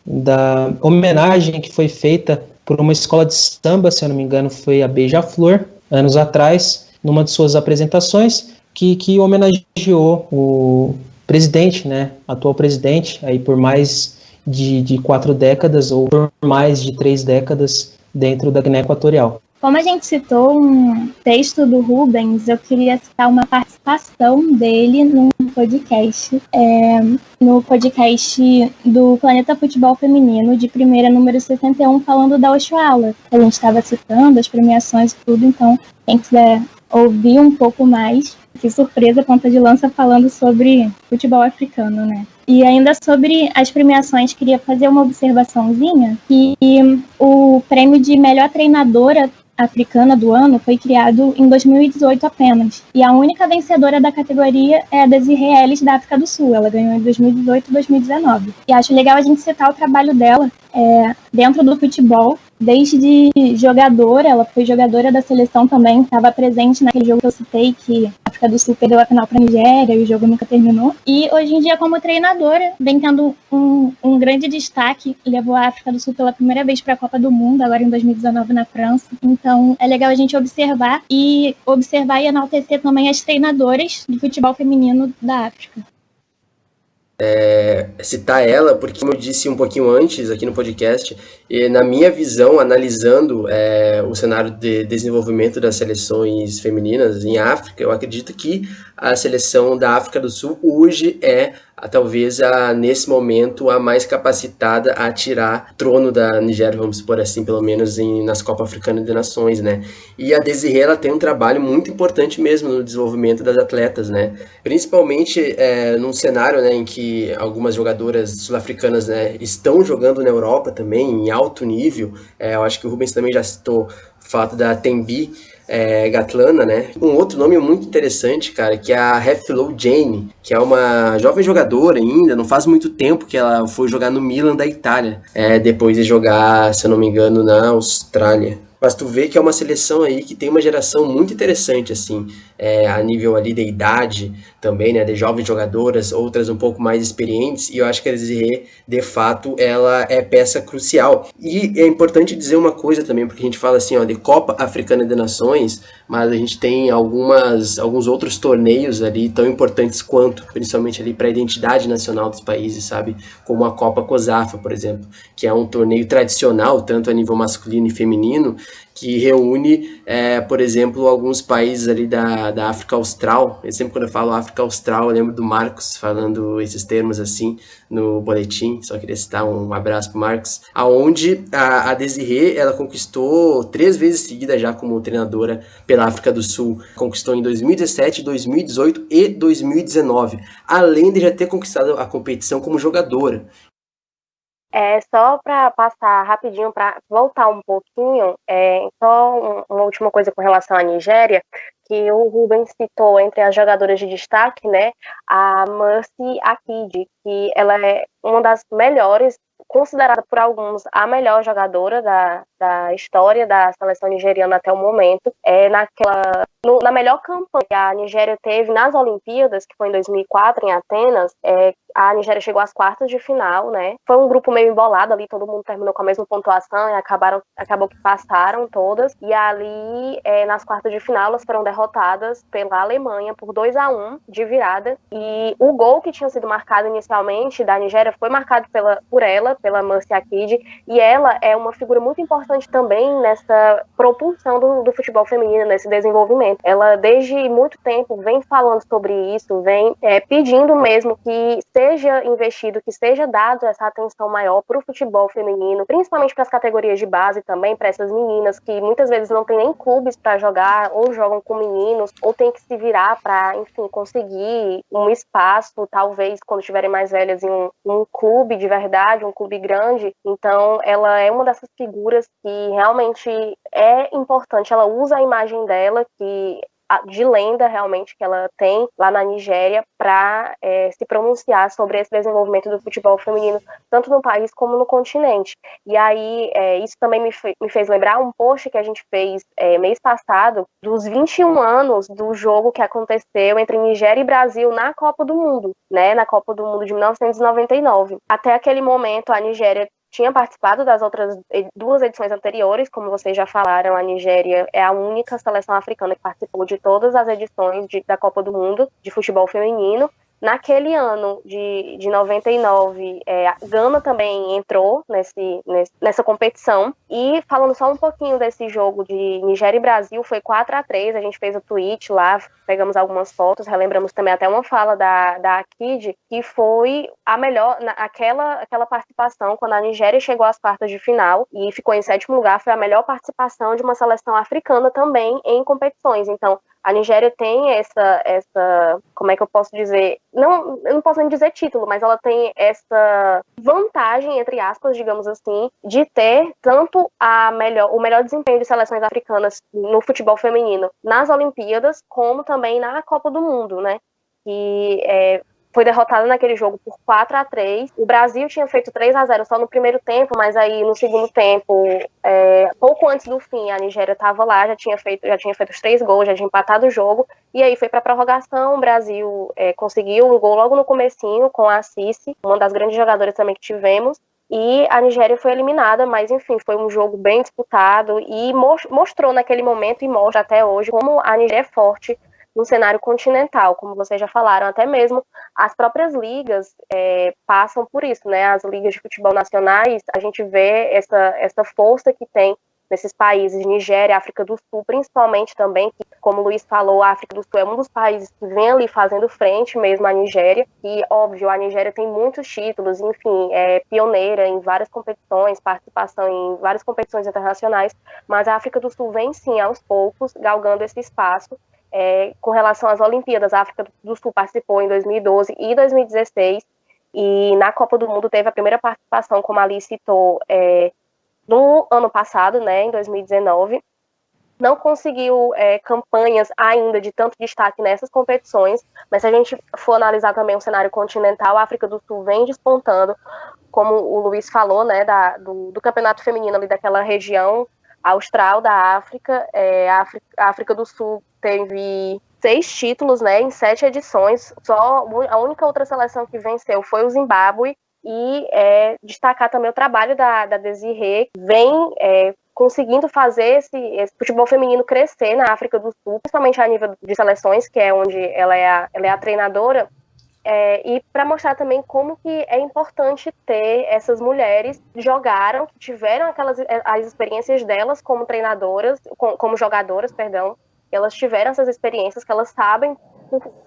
da homenagem que foi feita por uma escola de samba, se eu não me engano, foi a Beija-Flor, anos atrás, numa de suas apresentações, que homenageou o presidente, né, atual presidente, aí por mais de 4 décadas, ou por mais de 3 décadas, dentro da Guiné Equatorial. Como a gente citou um texto do Rubens, eu queria citar uma participação dele num podcast, no podcast do Planeta Futebol Feminino, de primeira, número 61, falando da Oshuala. A gente estava citando as premiações e tudo, então quem quiser ouvir um pouco mais, que surpresa, ponta de lança falando sobre futebol africano, né? E ainda sobre as premiações, queria fazer uma observaçãozinha, que o prêmio de melhor treinadora africana do ano foi criado em 2018 apenas. E a única vencedora da categoria é a Desiree Ellis, da África do Sul. Ela ganhou em 2018 e 2019. E acho legal a gente citar o trabalho dela dentro do futebol. Desde jogadora, ela foi jogadora da seleção também, estava presente naquele jogo que eu citei, que a África do Sul perdeu a final para a Nigéria e o jogo nunca terminou. E hoje em dia, como treinadora, vem tendo um grande destaque, levou a África do Sul pela primeira vez para a Copa do Mundo, agora em 2019 na França. Então é legal a gente observar e enaltecer também as treinadoras de futebol feminino da África. Citar ela, porque como eu disse um pouquinho antes aqui no podcast, na minha visão, analisando o cenário de desenvolvimento das seleções femininas em África, eu acredito que a seleção da África do Sul hoje talvez nesse momento a mais capacitada a tirar o trono da Nigéria, vamos supor assim, pelo menos nas Copas Africanas de Nações, né? E a Desiree, ela tem um trabalho muito importante mesmo no desenvolvimento das atletas, né? Principalmente num cenário, né, em que algumas jogadoras sul-africanas, né, estão jogando na Europa também, em alto nível. Eu acho que o Rubens também já citou o fato da Thembi Gatlana, né? Um outro nome muito interessante, cara, que é a Reflow Jane, que é uma jovem jogadora ainda, não faz muito tempo que ela foi jogar no Milan da Itália, depois de jogar, se eu não me engano, na Austrália. Mas tu vê que é uma seleção aí que tem uma geração muito interessante, assim, a nível ali de idade também, né, de jovens jogadoras, outras um pouco mais experientes, e eu acho que a Desiree, de fato, ela é peça crucial. E é importante dizer uma coisa também, porque a gente fala assim, de Copa Africana de Nações, mas a gente tem alguns outros torneios ali tão importantes quanto, principalmente ali para a identidade nacional dos países, sabe? Como a Copa COSAFA, por exemplo, que é um torneio tradicional, tanto a nível masculino e feminino, que reúne, por exemplo, alguns países ali da África Austral. E sempre quando eu falo África Austral, eu lembro do Marcos falando esses termos assim no boletim, só queria citar, um abraço pro Marcos, aonde a Desirê, ela conquistou 3 vezes seguidas já como treinadora pela África do Sul, conquistou em 2017, 2018 e 2019, além de já ter conquistado a competição como jogadora. Só para passar rapidinho, para voltar um pouquinho, só uma última coisa com relação à Nigéria, que o Rubens citou entre as jogadoras de destaque, né, a Mercy Akidi, que ela é uma das melhores, considerada por alguns a melhor jogadora da história da seleção nigeriana até o momento. Na melhor campanha que a Nigéria teve nas Olimpíadas, que foi em 2004, em Atenas, a Nigéria chegou às quartas de final, né? Foi um grupo meio embolado ali, todo mundo terminou com a mesma pontuação e acabou que passaram todas. E ali, nas quartas de final, elas foram derrotadas pela Alemanha por 2-1 de virada. E o gol que tinha sido marcado inicialmente da Nigéria foi marcado pela Mercy Akidi, e ela é uma figura muito importante também nessa propulsão do futebol feminino, nesse desenvolvimento. Ela, desde muito tempo, vem falando sobre isso, vem pedindo mesmo que seja investido, que seja dado essa atenção maior para o futebol feminino, principalmente para as categorias de base também, para essas meninas que muitas vezes não têm nem clubes para jogar, ou jogam com meninos, ou tem que se virar para, enfim, conseguir um espaço, talvez quando estiverem mais velhas, em um clube de verdade, um clube grande. Então ela é uma dessas figuras que realmente é importante, ela usa a imagem dela, de lenda realmente que ela tem lá na Nigéria, para se pronunciar sobre esse desenvolvimento do futebol feminino, tanto no país como no continente. E aí, isso também me fez lembrar um post que a gente fez mês passado, dos 21 anos do jogo que aconteceu entre Nigéria e Brasil na Copa do Mundo, né, na Copa do Mundo de 1999. Até aquele momento, a Nigéria tinha participado das outras 2 edições anteriores, como vocês já falaram, a Nigéria é a única seleção africana que participou de todas as edições da Copa do Mundo de futebol feminino. Naquele ano de 99, a Gana também entrou nessa competição. E falando só um pouquinho desse jogo de Nigéria e Brasil, foi 4-3, a gente fez o tweet lá, pegamos algumas fotos, relembramos também até uma fala da Akidi, que foi a melhor, aquela participação, quando a Nigéria chegou às quartas de final e ficou em 7º lugar, foi a melhor participação de uma seleção africana também em competições. Então, a Nigéria tem essa, como é que eu posso dizer? Eu não posso nem dizer título, mas ela tem essa vantagem, entre aspas, digamos assim, de ter tanto o melhor desempenho de seleções africanas no futebol feminino nas Olimpíadas, como também na Copa do Mundo, né? E foi derrotada naquele jogo por 4-3. O Brasil tinha feito 3-0 só no primeiro tempo, mas aí no segundo tempo, pouco antes do fim, a Nigéria estava lá, já tinha feito os 3 gols, já tinha empatado o jogo, e aí foi para a prorrogação. O Brasil conseguiu um gol logo no comecinho com a Cici, uma das grandes jogadoras também que tivemos, e a Nigéria foi eliminada, mas enfim, foi um jogo bem disputado e mostrou naquele momento, e mostra até hoje, como a Nigéria é forte no cenário continental. Como vocês já falaram, até mesmo as próprias ligas passam por isso, né? As ligas de futebol nacionais, a gente vê essa força que tem nesses países, Nigéria, África do Sul, principalmente também, que, como o Luiz falou, a África do Sul é um dos países que vem ali fazendo frente mesmo à Nigéria, e, óbvio, a Nigéria tem muitos títulos, enfim, é pioneira em várias competições, participação em várias competições internacionais, mas a África do Sul vem, sim, aos poucos, galgando esse espaço. Com relação às Olimpíadas, a África do Sul participou em 2012 e 2016, e na Copa do Mundo teve a primeira participação, como a Ali citou, no ano passado, né, em 2019. Não conseguiu campanhas ainda de tanto destaque nessas competições, mas se a gente for analisar também o cenário continental, a África do Sul vem despontando, como o Luiz falou, né, do campeonato feminino ali daquela região austral da África. A África do Sul teve 6 títulos, né, em 7 edições. Só a única outra seleção que venceu foi o Zimbábue. E destacar também o trabalho da Desirê, que vem conseguindo fazer esse futebol feminino crescer na África do Sul, principalmente a nível de seleções, que é onde ela é a treinadora. E para mostrar também como que é importante ter essas mulheres que jogaram, que tiveram as experiências delas como treinadoras, como jogadoras, perdão, elas tiveram essas experiências, que elas sabem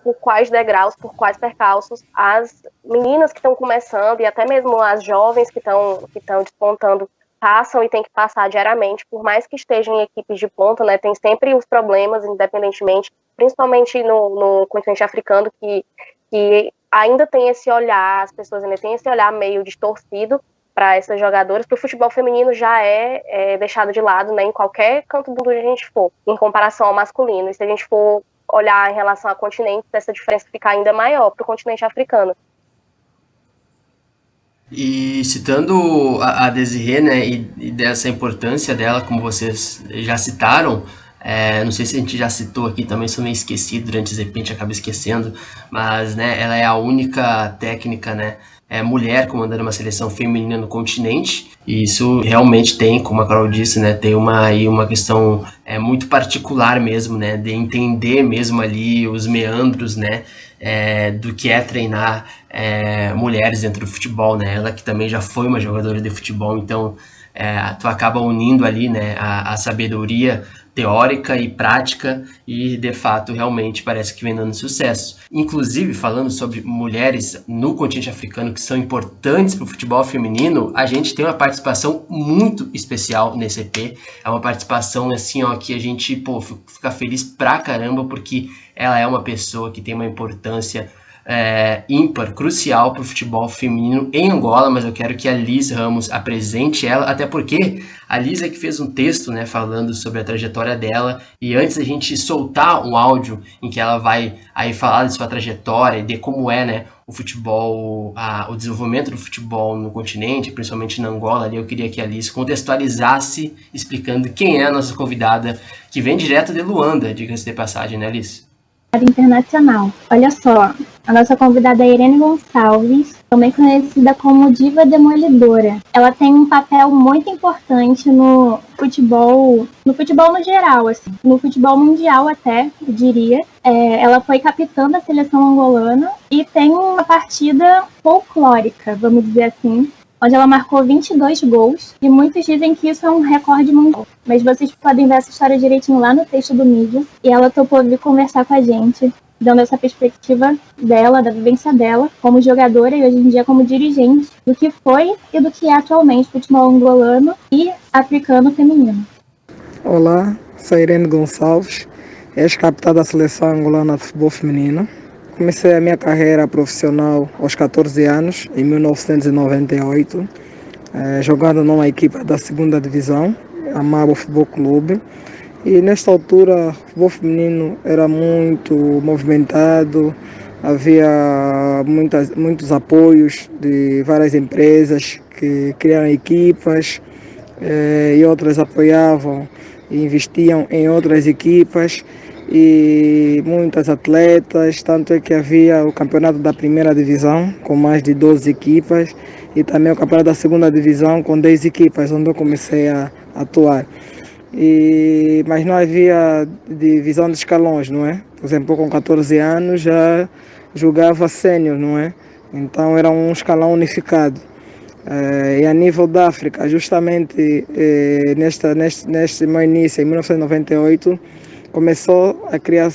por quais degraus, por quais percalços as meninas que estão começando e até mesmo as jovens que estão despontando passam e têm que passar diariamente, por mais que estejam em equipes de ponta, né, tem sempre os problemas, independentemente, principalmente no continente africano, que ainda tem esse olhar, as pessoas ainda têm esse olhar meio distorcido para essas jogadoras, que o futebol feminino já é deixado de lado, né, em qualquer canto do mundo onde a gente for, em comparação ao masculino. E se a gente for olhar em relação a continentes, essa diferença fica ainda maior para o continente africano. E citando a Desirê, né, e dessa importância dela, como vocês já citaram, não sei se a gente já citou aqui também, sou meio esquecido, durante de repente acabo esquecendo, mas, né, ela é a única técnica, né, mulher comandando uma seleção feminina no continente, e isso realmente tem, como a Carol disse, né, tem uma questão muito particular mesmo, né, de entender mesmo ali os meandros, né, do que é treinar mulheres dentro do futebol, né, ela que também já foi uma jogadora de futebol, então tu acaba unindo ali, né, a sabedoria teórica e prática, e de fato realmente parece que vem dando sucesso. Inclusive, falando sobre mulheres no continente africano que são importantes para o futebol feminino, a gente tem uma participação muito especial nesse EP. É uma participação assim, ó, que a gente fica feliz pra caramba, porque ela é uma pessoa que tem uma importância ímpar, crucial para o futebol feminino em Angola, mas eu quero que a Liz Ramos apresente ela, até porque a Liz é que fez um texto, né, falando sobre a trajetória dela, e antes da gente soltar um áudio em que ela vai aí falar de sua trajetória e de como né, o futebol, o desenvolvimento do futebol no continente, principalmente na Angola, ali eu queria que a Liz contextualizasse, explicando quem é a nossa convidada, que vem direto de Luanda, diga-se de passagem, né, Liz? Internacional. Olha só, a nossa convidada é Irene Gonçalves, também conhecida como Diva Demolidora. Ela tem um papel muito importante no futebol no geral, assim, no futebol mundial até, eu diria. Ela foi capitã da seleção angolana e tem uma partida folclórica, vamos dizer assim, onde ela marcou 22 gols, e muitos dizem que isso é um recorde mundial. Mas vocês podem ver essa história direitinho lá no texto do mídia, e ela topou vir conversar com a gente, dando essa perspectiva dela, da vivência dela, como jogadora e hoje em dia como dirigente, do que foi e do que é atualmente futebol angolano e africano feminino. Olá, sou Irene Gonçalves, ex-capitã da seleção angolana de futebol feminino. Comecei a minha carreira profissional aos 14 anos, em 1998, jogando numa equipa da segunda divisão, a Mabo Futebol Clube. E nesta altura o futebol feminino era muito movimentado, havia muitos apoios de várias empresas que criaram equipas e outras apoiavam e investiam em outras equipas. E muitas atletas, tanto é que havia o campeonato da primeira divisão com mais de 12 equipas e também o campeonato da segunda divisão com 10 equipas, onde eu comecei a atuar. Mas não havia divisão de escalões, não é? Por exemplo, com 14 anos já jogava sênior, não é? Então era um escalão unificado. E a nível da África, justamente neste meu início, em 1998, começou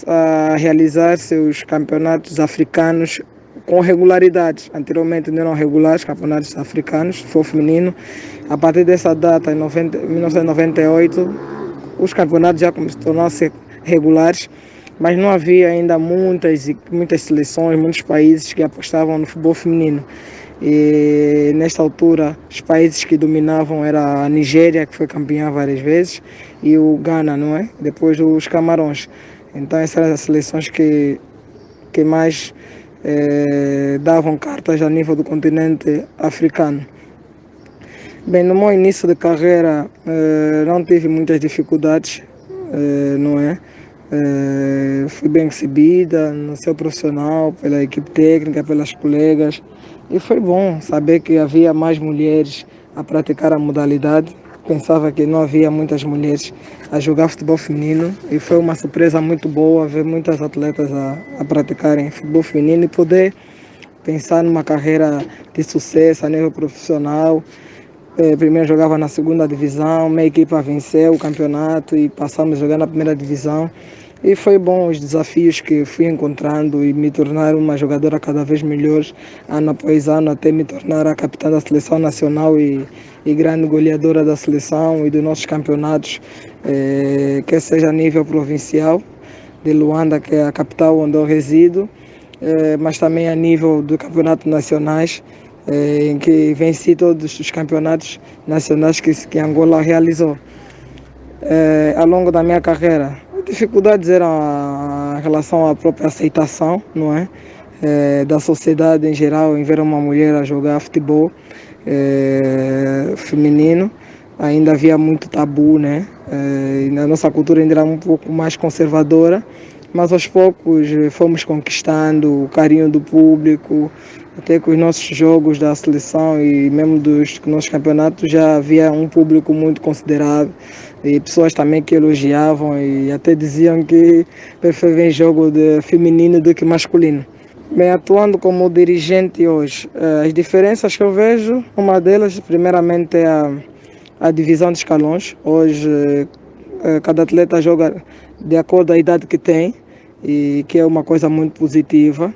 a realizar seus campeonatos africanos com regularidade. Anteriormente não eram regulares, campeonatos africanos, futebol feminino. A partir dessa data, em 1998, os campeonatos já tornaram-se regulares, mas não havia ainda muitas seleções, muitos países que apostavam no futebol feminino. E nesta altura os países que dominavam era a Nigéria, que foi campeã várias vezes, e o Ghana, não é? Depois os Camarões. Então essas eram as seleções que mais davam cartas a nível do continente africano. Bem, no meu início de carreira não tive muitas dificuldades, não é? Fui bem recebida no seu profissional, pela equipe técnica, pelas colegas. E foi bom saber que havia mais mulheres a praticar a modalidade. Pensava que não havia muitas mulheres a jogar futebol feminino e foi uma surpresa muito boa ver muitas atletas a praticarem futebol feminino e poder pensar numa carreira de sucesso a nível profissional. Primeiro jogava na segunda divisão, minha equipa venceu o campeonato e passamos a jogar na primeira divisão. E foi bom os desafios que fui encontrando e me tornar uma jogadora cada vez melhor, ano após ano, até me tornar a capitã da seleção nacional e grande goleadora da seleção e dos nossos campeonatos, quer seja a nível provincial de Luanda, que é a capital onde eu resido, mas também a nível do campeonato nacionais, em que venci todos os campeonatos nacionais que Angola realizou. Ao longo da minha carreira, dificuldades eram em relação à própria aceitação, não é? Da sociedade em geral, em ver uma mulher a jogar futebol feminino. Ainda havia muito tabu, né? E na nossa cultura ainda era um pouco mais conservadora, mas aos poucos fomos conquistando o carinho do público, até com os nossos jogos da seleção e mesmo dos nossos campeonatos já havia um público muito considerável e pessoas também que elogiavam e até diziam que preferem jogo feminino do que masculino. Bem, atuando como dirigente hoje, as diferenças que eu vejo, uma delas primeiramente é a divisão de escalões. Hoje cada atleta joga de acordo com a idade que tem, e que é uma coisa muito positiva.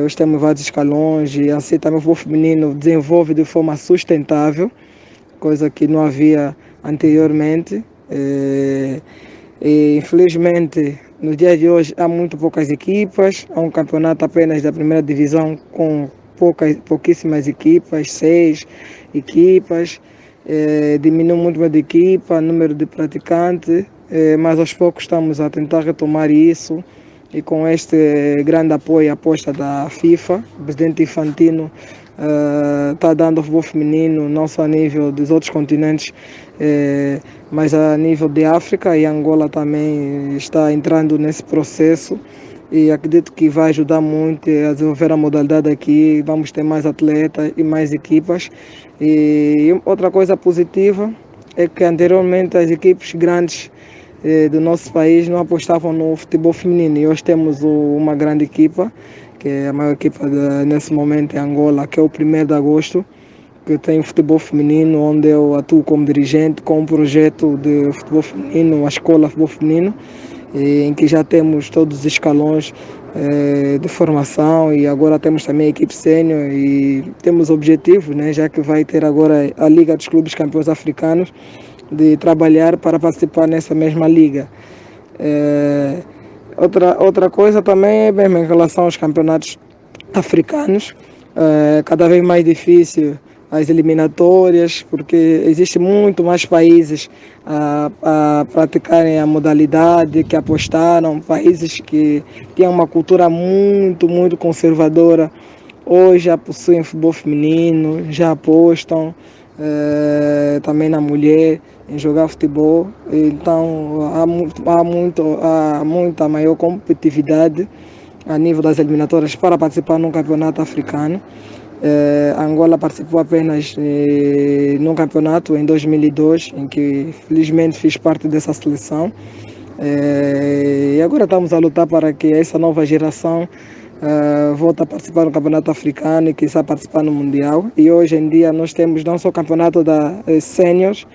Hoje temos vários escalões e assim também o futebol feminino desenvolve de forma sustentável, coisa que não havia anteriormente. E infelizmente nos dias de hoje há muito poucas equipas, há um campeonato apenas da primeira divisão com pouquíssimas equipas, 6 equipas. Diminuiu muito de equipa, número de praticantes, mas aos poucos estamos a tentar retomar isso e com este grande apoio e aposta da FIFA, o presidente Infantino está dando ao futebol feminino não só a nível dos outros continentes, mas a nível de África, e Angola também está entrando nesse processo e acredito que vai ajudar muito a desenvolver a modalidade aqui. Vamos ter mais atletas e mais equipas. E outra coisa positiva é que anteriormente as equipes grandes do nosso país não apostavam no futebol feminino, e hoje temos uma grande equipa, que é a maior equipa nesse momento em Angola, que é o 1º de agosto, que tem o futebol feminino, onde eu atuo como dirigente com um projeto de futebol feminino, a escola de futebol feminino, em que já temos todos os escalões de formação, e agora temos também a equipe sênior e temos objetivos, né, já que vai ter agora a Liga dos Clubes Campeões Africanos, de trabalhar para participar nessa mesma liga. Outra coisa também é mesmo em relação aos campeonatos africanos, cada vez mais difícil as eliminatórias, porque existe muito mais países a praticarem a modalidade, que apostaram, países que tinham uma cultura muito, muito conservadora, hoje já possuem futebol feminino, já apostam também na mulher, em jogar futebol. Então há muita maior competitividade a nível das eliminatórias para participar num campeonato africano. Angola participou apenas num campeonato em 2002, em que felizmente fiz parte dessa seleção. E agora estamos a lutar para que essa nova geração volte a participar no campeonato africano e quiser participar no mundial. E hoje em dia nós temos não só o campeonato da seniors,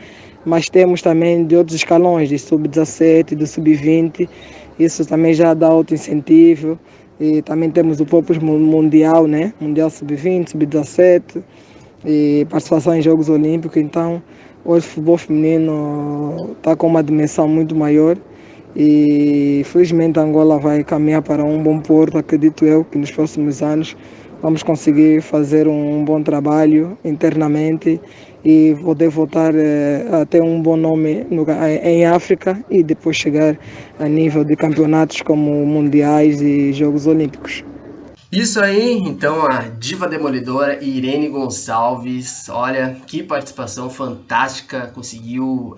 mas temos também de outros escalões, de sub-17, do sub-20. Isso também já dá outro incentivo. E também temos o próprio mundial, né? Mundial sub-20, sub-17 e participação em Jogos Olímpicos. Então hoje o futebol feminino está com uma dimensão muito maior e felizmente Angola vai caminhar para um bom porto. Acredito eu que nos próximos anos vamos conseguir fazer um bom trabalho internamente e poder voltar a ter um bom nome em África e depois chegar a nível de campeonatos como mundiais e Jogos Olímpicos. Isso aí, então, a diva demolidora Irene Gonçalves. Olha, que participação fantástica, conseguiu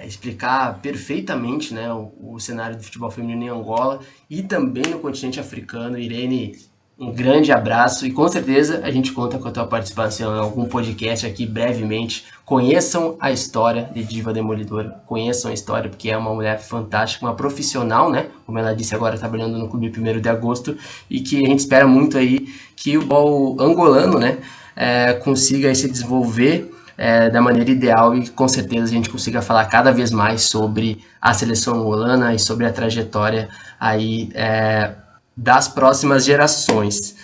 explicar perfeitamente, né, o cenário do futebol feminino em Angola e também no continente africano. Irene, Um grande abraço e com certeza a gente conta com a tua participação em algum podcast aqui brevemente. Conheçam a história de Diva Demolidora, conheçam a história porque é uma mulher fantástica, uma profissional, né? Como ela disse agora, trabalhando no Clube 1º de Agosto, e que a gente espera muito aí que o futebol angolano, né, consiga aí se desenvolver da maneira ideal e com certeza a gente consiga falar cada vez mais sobre a seleção angolana e sobre a trajetória aí das próximas gerações.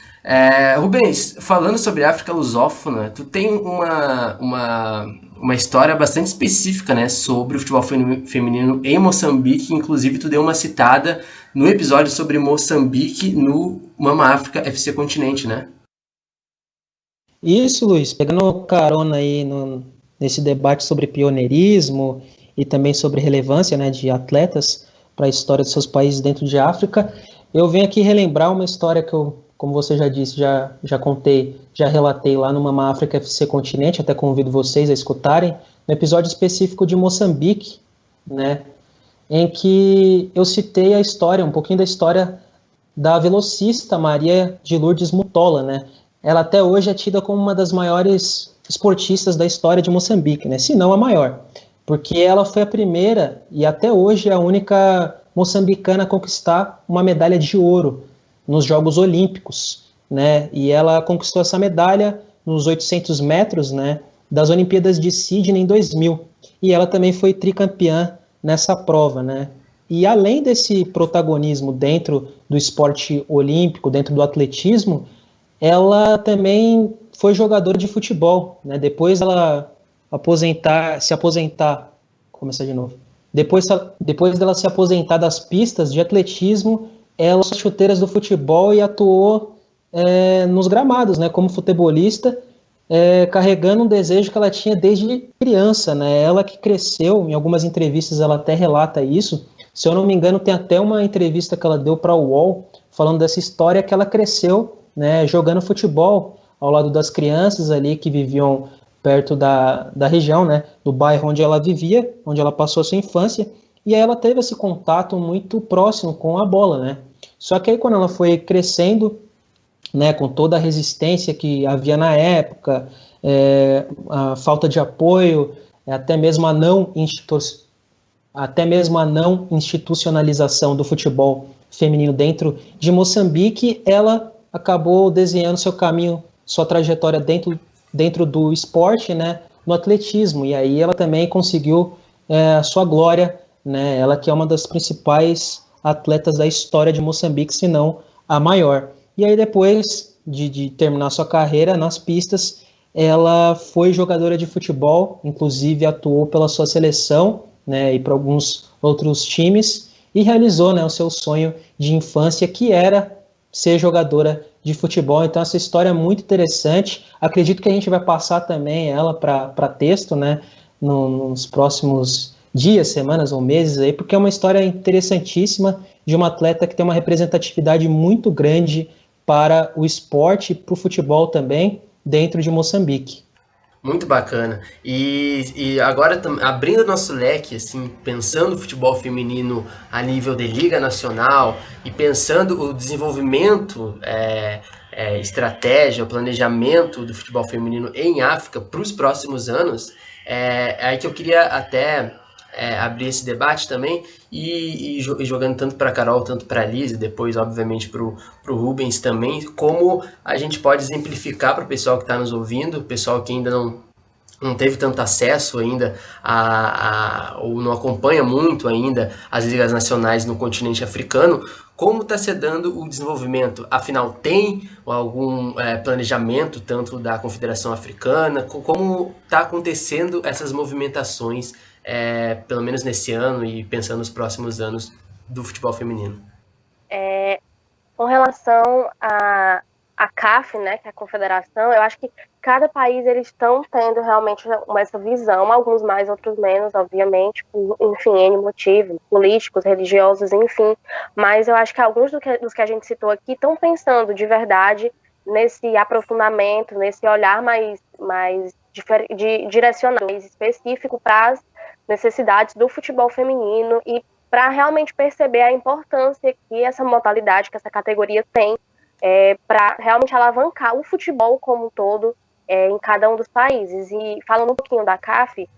Rubens, falando sobre a África lusófona, tu tem uma história bastante específica, né, sobre o futebol feminino em Moçambique, inclusive tu deu uma citada no episódio sobre Moçambique no Mama África FC Continente, né? Isso, Luiz, pegando carona aí nesse debate sobre pioneirismo e também sobre relevância, né, de atletas para a história dos seus países dentro de África, eu venho aqui relembrar uma história que eu, como você já disse, já contei, já relatei lá no Mama África FC Continente, até convido vocês a escutarem, no episódio específico de Moçambique, né, em que eu citei a história, um pouquinho da história da velocista Maria de Lourdes Mutola, né. Ela até hoje é tida como uma das maiores esportistas da história de Moçambique, né, se não a maior, porque ela foi a primeira e até hoje é a única moçambicana a conquistar uma medalha de ouro nos Jogos Olímpicos, né, e ela conquistou essa medalha nos 800 metros, né, das Olimpíadas de Sydney em 2000, e ela também foi tricampeã nessa prova, né, e além desse protagonismo dentro do esporte olímpico, dentro do atletismo, ela também foi jogadora de futebol, né? Depois ela se aposentar, começar de novo. Depois dela se aposentar das pistas de atletismo, ela foi chuteiras do futebol e atuou nos gramados, né? Como futebolista, carregando um desejo que ela tinha desde criança, né? Ela que cresceu, em algumas entrevistas ela até relata isso. Se eu não me engano, tem até uma entrevista que ela deu para o UOL falando dessa história que ela cresceu, né, jogando futebol ao lado das crianças ali que viviam perto da região, né, do bairro onde ela vivia, onde ela passou a sua infância, e aí ela teve esse contato muito próximo com a bola, né. Só que aí quando ela foi crescendo, né, com toda a resistência que havia na época, a falta de apoio, até mesmo a não institucionalização do futebol feminino dentro de Moçambique, ela acabou desenhando seu caminho, sua trajetória dentro do esporte, né, no atletismo, e aí ela também conseguiu a sua glória, né, ela que é uma das principais atletas da história de Moçambique, se não a maior. E aí depois de terminar sua carreira nas pistas, ela foi jogadora de futebol, inclusive atuou pela sua seleção, né, e para alguns outros times, e realizou, né, o seu sonho de infância, que era ser jogadora de futebol. Então essa história é muito interessante, acredito que a gente vai passar também ela para texto, né, nos próximos dias, semanas ou meses aí, porque é uma história interessantíssima de uma atleta que tem uma representatividade muito grande para o esporte e para o futebol também dentro de Moçambique. Muito bacana. E agora, abrindo nosso leque, assim, pensando o futebol feminino a nível de Liga Nacional e pensando o desenvolvimento, estratégia, o planejamento do futebol feminino em África para os próximos anos, é aí que eu queria até abrir esse debate também e jogando tanto para a Carol, tanto para a Liz, e depois, obviamente, para o Rubens também, como a gente pode exemplificar para o pessoal que está nos ouvindo, o pessoal que ainda não teve tanto acesso ainda ou não acompanha muito ainda as ligas nacionais no continente africano, como está se dando o desenvolvimento? Afinal, tem algum planejamento tanto da Confederação Africana? Como está acontecendo essas movimentações, pelo menos nesse ano e pensando nos próximos anos do futebol feminino? Com relação à CAF, né, que é a confederação, eu acho que cada país eles estão tendo realmente essa visão, alguns mais, outros menos, obviamente, por, enfim, N motivos, políticos, religiosos, enfim, mas eu acho que alguns dos que a gente citou aqui estão pensando de verdade nesse aprofundamento, nesse olhar mais direcionado, mais específico para as necessidades do futebol feminino e para realmente perceber a importância que essa modalidade, que essa categoria tem para realmente alavancar o futebol como um todo em cada um dos países. E falando um pouquinho da CAF,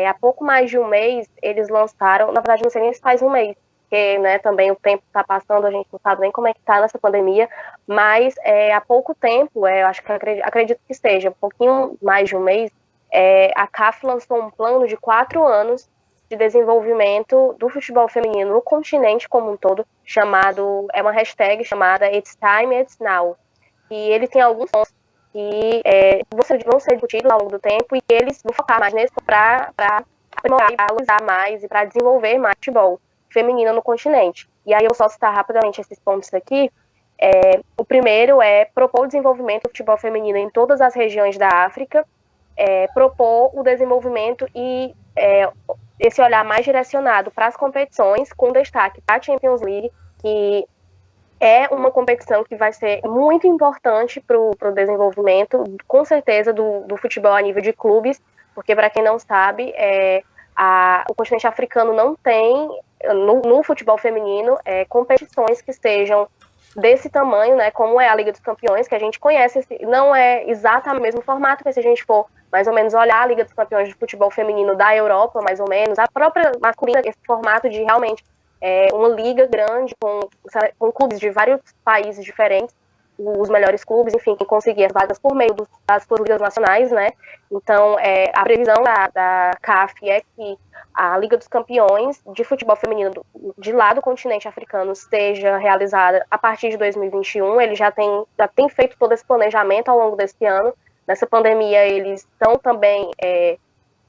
há pouco mais de um mês eles lançaram, na verdade não sei nem se faz um mês, porque, né, também o tempo está passando, a gente não sabe nem como é que está nessa pandemia, mas há pouco tempo, eu acho que acredito que seja um pouquinho mais de um mês, a CAF lançou um plano de 4 anos de desenvolvimento do futebol feminino no continente como um todo, uma hashtag chamada It's Time, It's Now. E ele tem alguns pontos que vão ser discutidos ao longo do tempo e eles vão focar mais nisso para aprimorar e valorizar mais e para desenvolver mais futebol feminino no continente. E aí eu vou só citar rapidamente esses pontos aqui. O primeiro é propor o desenvolvimento do futebol feminino em todas as regiões da África, propor o desenvolvimento e esse olhar mais direcionado para as competições, com destaque para a Champions League, que é uma competição que vai ser muito importante para o desenvolvimento, com certeza, do futebol a nível de clubes, porque, para quem não sabe, o continente africano não tem, no futebol feminino, competições que sejam desse tamanho, né, como é a Liga dos Campeões, que a gente conhece, não é exatamente o mesmo formato, mas se a gente for mais ou menos olhar a Liga dos Campeões de futebol feminino da Europa, mais ou menos, a própria masculina, esse formato de realmente uma liga grande com clubes de vários países diferentes, os melhores clubes, enfim, que conseguiam as vagas por meio das suas ligas nacionais, né? Então, a previsão da CAF é que a Liga dos Campeões de futebol feminino de lá do continente africano seja realizada a partir de 2021. Ele já tem feito todo esse planejamento ao longo desse ano. Nessa pandemia, eles estão também,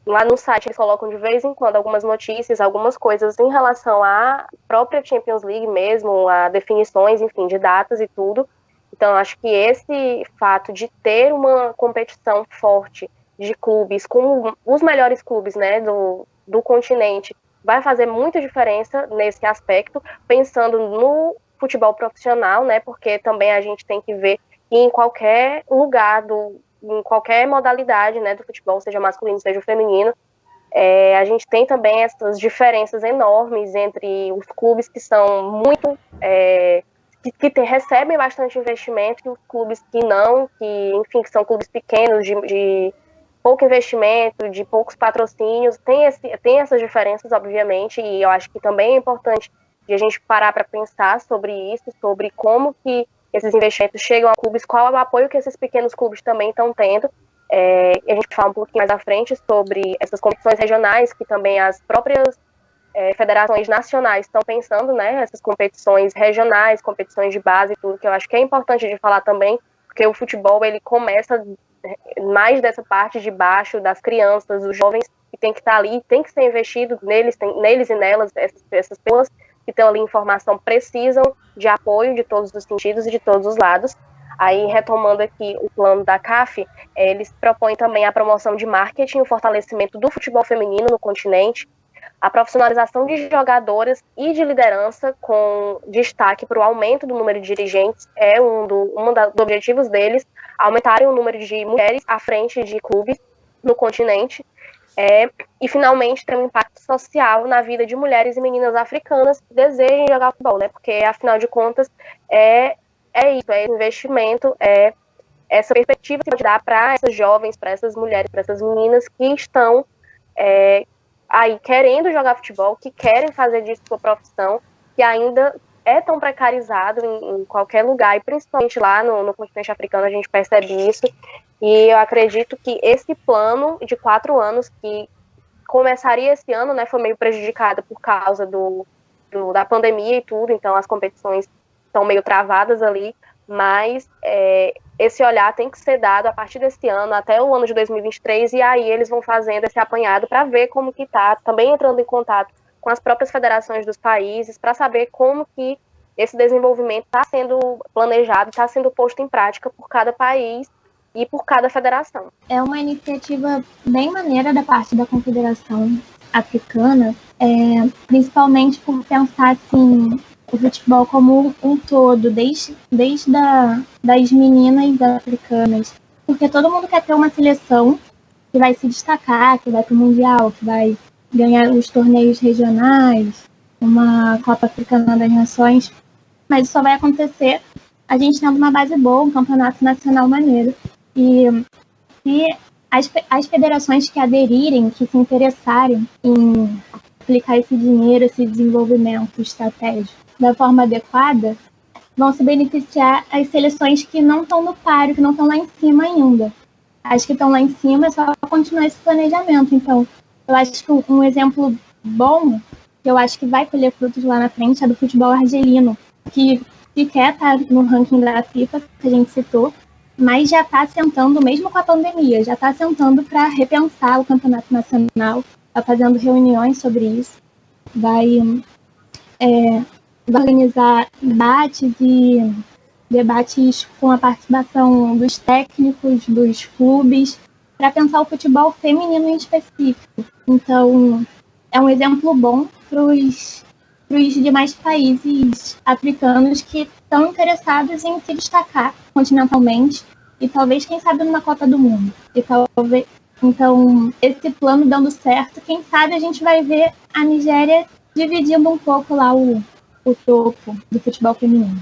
lá no site, eles colocam de vez em quando algumas notícias, algumas coisas em relação à própria Champions League mesmo, a definições, enfim, de datas e tudo. Então, acho que esse fato de ter uma competição forte de clubes, com os melhores clubes, né, do continente, vai fazer muita diferença nesse aspecto, pensando no futebol profissional, né, porque também a gente tem que ver que em qualquer lugar, em qualquer modalidade, né, do futebol, seja masculino, seja feminino, a gente tem também essas diferenças enormes entre os clubes que são muito... que recebem bastante investimento e os clubes que não, enfim, que são clubes pequenos, de pouco investimento, de poucos patrocínios, tem essas diferenças, obviamente, e eu acho que também é importante de a gente parar para pensar sobre isso, sobre como que esses investimentos chegam a clubes, qual é o apoio que esses pequenos clubes também estão tendo. A gente fala um pouquinho mais à frente sobre essas competições regionais, que também as próprias federações nacionais estão pensando, né, essas competições regionais, competições de base e tudo, que eu acho que é importante de falar também, porque o futebol, ele começa mais dessa parte de baixo, das crianças, dos jovens, que tem que estar ali, tem que ser investido neles e nelas, essas pessoas que estão ali em formação precisam de apoio de todos os sentidos e de todos os lados. Aí, retomando aqui o plano da CAF, eles propõem também a promoção de marketing, o fortalecimento do futebol feminino no continente, a profissionalização de jogadoras e de liderança, com destaque para o aumento do número de dirigentes, um dos objetivos deles, aumentarem o número de mulheres à frente de clubes no continente, e finalmente ter um impacto social na vida de mulheres e meninas africanas que desejem jogar futebol, né? Porque, afinal de contas, isso, investimento, essa perspectiva que pode dar para essas jovens, para essas mulheres, para essas meninas que estão aí querendo jogar futebol, que querem fazer disso sua profissão, que ainda é tão precarizado em qualquer lugar, e principalmente lá no continente africano a gente percebe isso, e eu acredito que esse plano de 4 anos, que começaria esse ano, né, foi meio prejudicado por causa da pandemia e tudo, então as competições estão meio travadas ali, mas esse olhar tem que ser dado a partir desse ano, até o ano de 2023, e aí eles vão fazendo esse apanhado para ver como que está, também entrando em contato com as próprias federações dos países, para saber como que esse desenvolvimento está sendo planejado, está sendo posto em prática por cada país e por cada federação. É uma iniciativa bem maneira da parte da Confederação Africana, principalmente por pensar assim, o futebol como um todo, desde das meninas africanas, porque todo mundo quer ter uma seleção que vai se destacar, que vai para o Mundial, que vai ganhar os torneios regionais, uma Copa Africana das Nações, mas isso só vai acontecer a gente tendo uma base boa, um campeonato nacional maneiro. E as federações que aderirem, que se interessarem em aplicar esse dinheiro, esse desenvolvimento estratégico da forma adequada, vão se beneficiar as seleções que não estão no páreo, que não estão lá em cima ainda. As que estão lá em cima é só continuar esse planejamento. Então, eu acho que um exemplo bom, que eu acho que vai colher frutos lá na frente, é do futebol argelino, que sequer está no ranking da FIFA, que a gente citou, mas já está sentando, mesmo com a pandemia, já está sentando para repensar o campeonato nacional, está fazendo reuniões sobre isso, vai organizar debates com a participação dos técnicos, dos clubes, para pensar o futebol feminino em específico. Então, é um exemplo bom para os demais países africanos que estão interessados em se destacar continentalmente e talvez, quem sabe, numa Copa do Mundo. Então, esse plano dando certo, quem sabe a gente vai ver a Nigéria dividindo um pouco lá o topo do futebol feminino.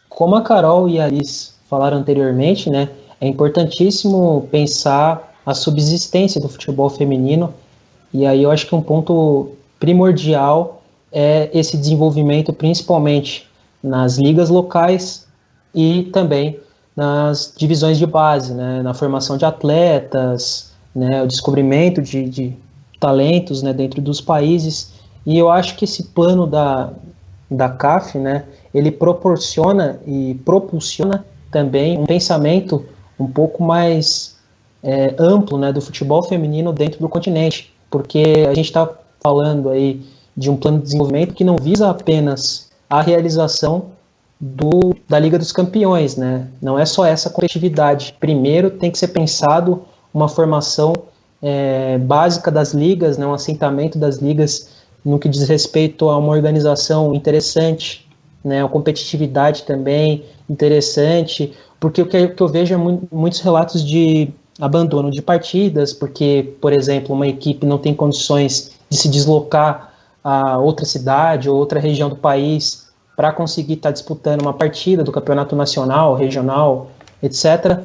Como a Carol e a Aris falaram anteriormente, né, é importantíssimo pensar a subsistência do futebol feminino, e aí eu acho que um ponto primordial é esse desenvolvimento, principalmente nas ligas locais e também nas divisões de base, né, na formação de atletas, né, o descobrimento de talentos, né, dentro dos países. E eu acho que esse plano da CAF, né, ele proporciona e propulsiona também um pensamento um pouco mais amplo, né, do futebol feminino dentro do continente, porque a gente está falando aí de um plano de desenvolvimento que não visa apenas a realização da Liga dos Campeões, né? Não é só essa competitividade. Primeiro tem que ser pensado uma formação básica das ligas, né? Um assentamento das ligas no que diz respeito a uma organização interessante, né? A competitividade também interessante, porque o que eu vejo é muitos relatos de abandono de partidas, porque, por exemplo, uma equipe não tem condições de se deslocar a outra cidade ou outra região do país para conseguir estar disputando uma partida do campeonato nacional, regional, etc.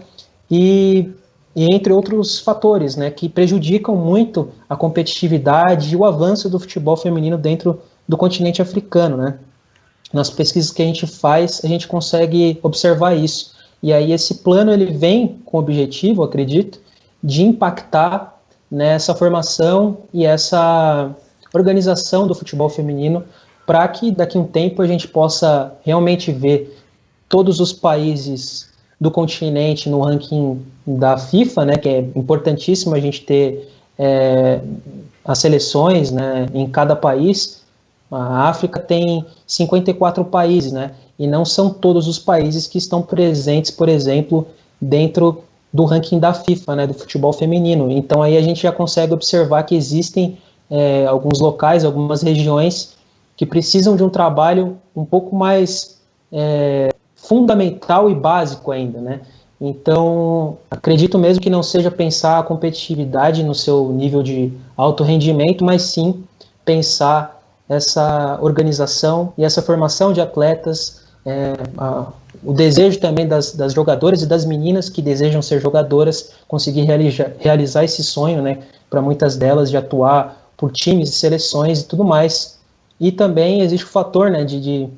E entre outros fatores, né, que prejudicam muito a competitividade e o avanço do futebol feminino dentro do continente africano, né? Nas pesquisas que a gente faz, a gente consegue observar isso. E aí esse plano ele vem com o objetivo, acredito, de impactar nessa formação e essa organização do futebol feminino, para que daqui a um tempo a gente possa realmente ver todos os países do continente no ranking da FIFA, né, que é importantíssimo a gente ter as seleções, né, em cada país. A África tem 54 países, né, e não são todos os países que estão presentes, por exemplo, dentro do ranking da FIFA, né, do futebol feminino. Então aí a gente já consegue observar que existem alguns locais, algumas regiões que precisam de um trabalho um pouco mais fundamental e básico ainda, né? Então, acredito mesmo que não seja pensar a competitividade no seu nível de alto rendimento, mas sim pensar essa organização e essa formação de atletas, o desejo também das jogadoras e das meninas que desejam ser jogadoras, conseguir realizar esse sonho, né, para muitas delas de atuar por times e seleções e tudo mais. E também existe o fator, né, de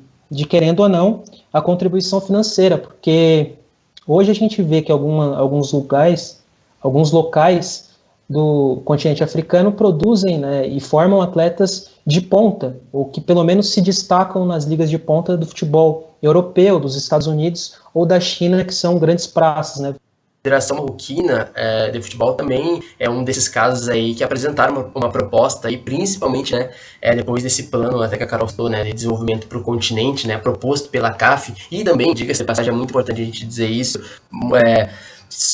querendo ou não, a contribuição financeira, porque hoje a gente vê que alguns locais do continente africano produzem, né, e formam atletas de ponta, ou que pelo menos se destacam nas ligas de ponta do futebol europeu, dos Estados Unidos ou da China, que são grandes praças, né? A Federação Marroquina de Futebol também é um desses casos aí que apresentaram uma proposta, aí, principalmente, né, depois desse plano, até que a Carol falou, né, de desenvolvimento para o continente, né, proposto pela CAF, e também, diga-se de passagem, é muito importante a gente dizer isso,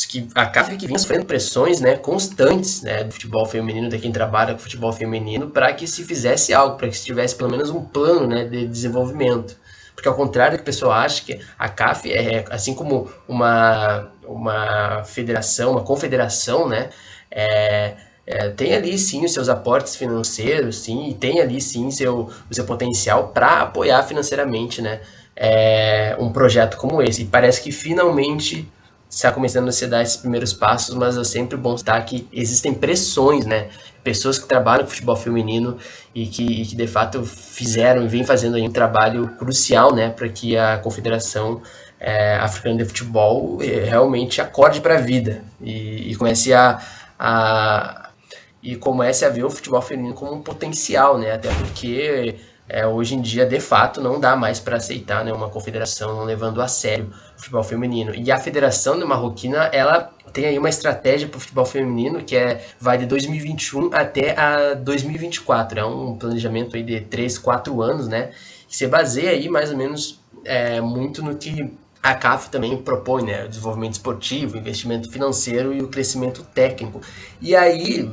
que a CAF que vinha sofrendo pressões, né, constantes, né, do futebol feminino, de quem trabalha com futebol feminino, para que se fizesse algo, para que se tivesse pelo menos um plano, né, de desenvolvimento. Porque ao contrário do que a pessoa acha, que a CAF é assim como uma federação, uma confederação, né, tem ali sim os seus aportes financeiros, sim, e tem ali sim o seu potencial para apoiar financeiramente, né, um projeto como esse. E parece que finalmente está começando a se dar esses primeiros passos, mas é sempre bom citar que existem pressões, né? Pessoas que trabalham com futebol feminino e que de fato fizeram e vem fazendo aí um trabalho crucial, né, para que a Confederação Africana de Futebol realmente acorde para a vida e comece comece a ver o futebol feminino como um potencial, né? Até porque hoje em dia, de fato, não dá mais para aceitar, né, uma confederação não levando a sério o futebol feminino. E a Federação Marroquina, ela tem aí uma estratégia para o futebol feminino que vai de 2021 até a 2024. É um planejamento aí de 3, 4 anos, né? Que se baseia aí mais ou menos muito no que a CAF também propõe, né? O desenvolvimento esportivo, o investimento financeiro e o crescimento técnico. E aí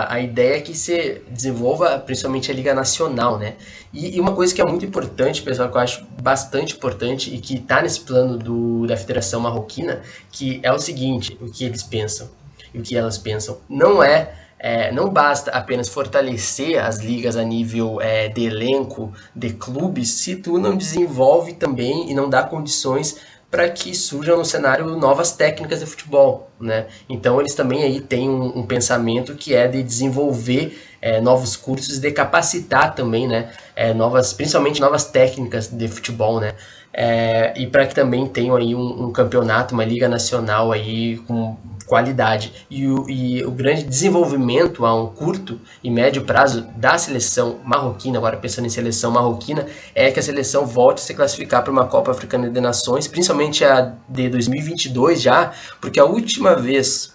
a ideia é que se desenvolva principalmente a Liga Nacional, né? E uma coisa que é muito importante, pessoal, que eu acho bastante importante e que está nesse plano da Federação Marroquina, que é o seguinte, o que eles pensam e o que elas pensam. Não basta apenas fortalecer as ligas a nível de elenco, de clubes, se tu não desenvolve também e não dá condições para que surjam no cenário novas técnicas de futebol, né? Então eles também aí têm um pensamento que é de desenvolver novos cursos, de capacitar também, né, principalmente novas técnicas de futebol, né? E para que também tenham aí um campeonato, uma liga nacional aí com qualidade. E o grande desenvolvimento a um curto e médio prazo da seleção marroquina, agora pensando em seleção marroquina, é que a seleção volte a se classificar para uma Copa Africana de Nações, principalmente a de 2022 já, porque a última vez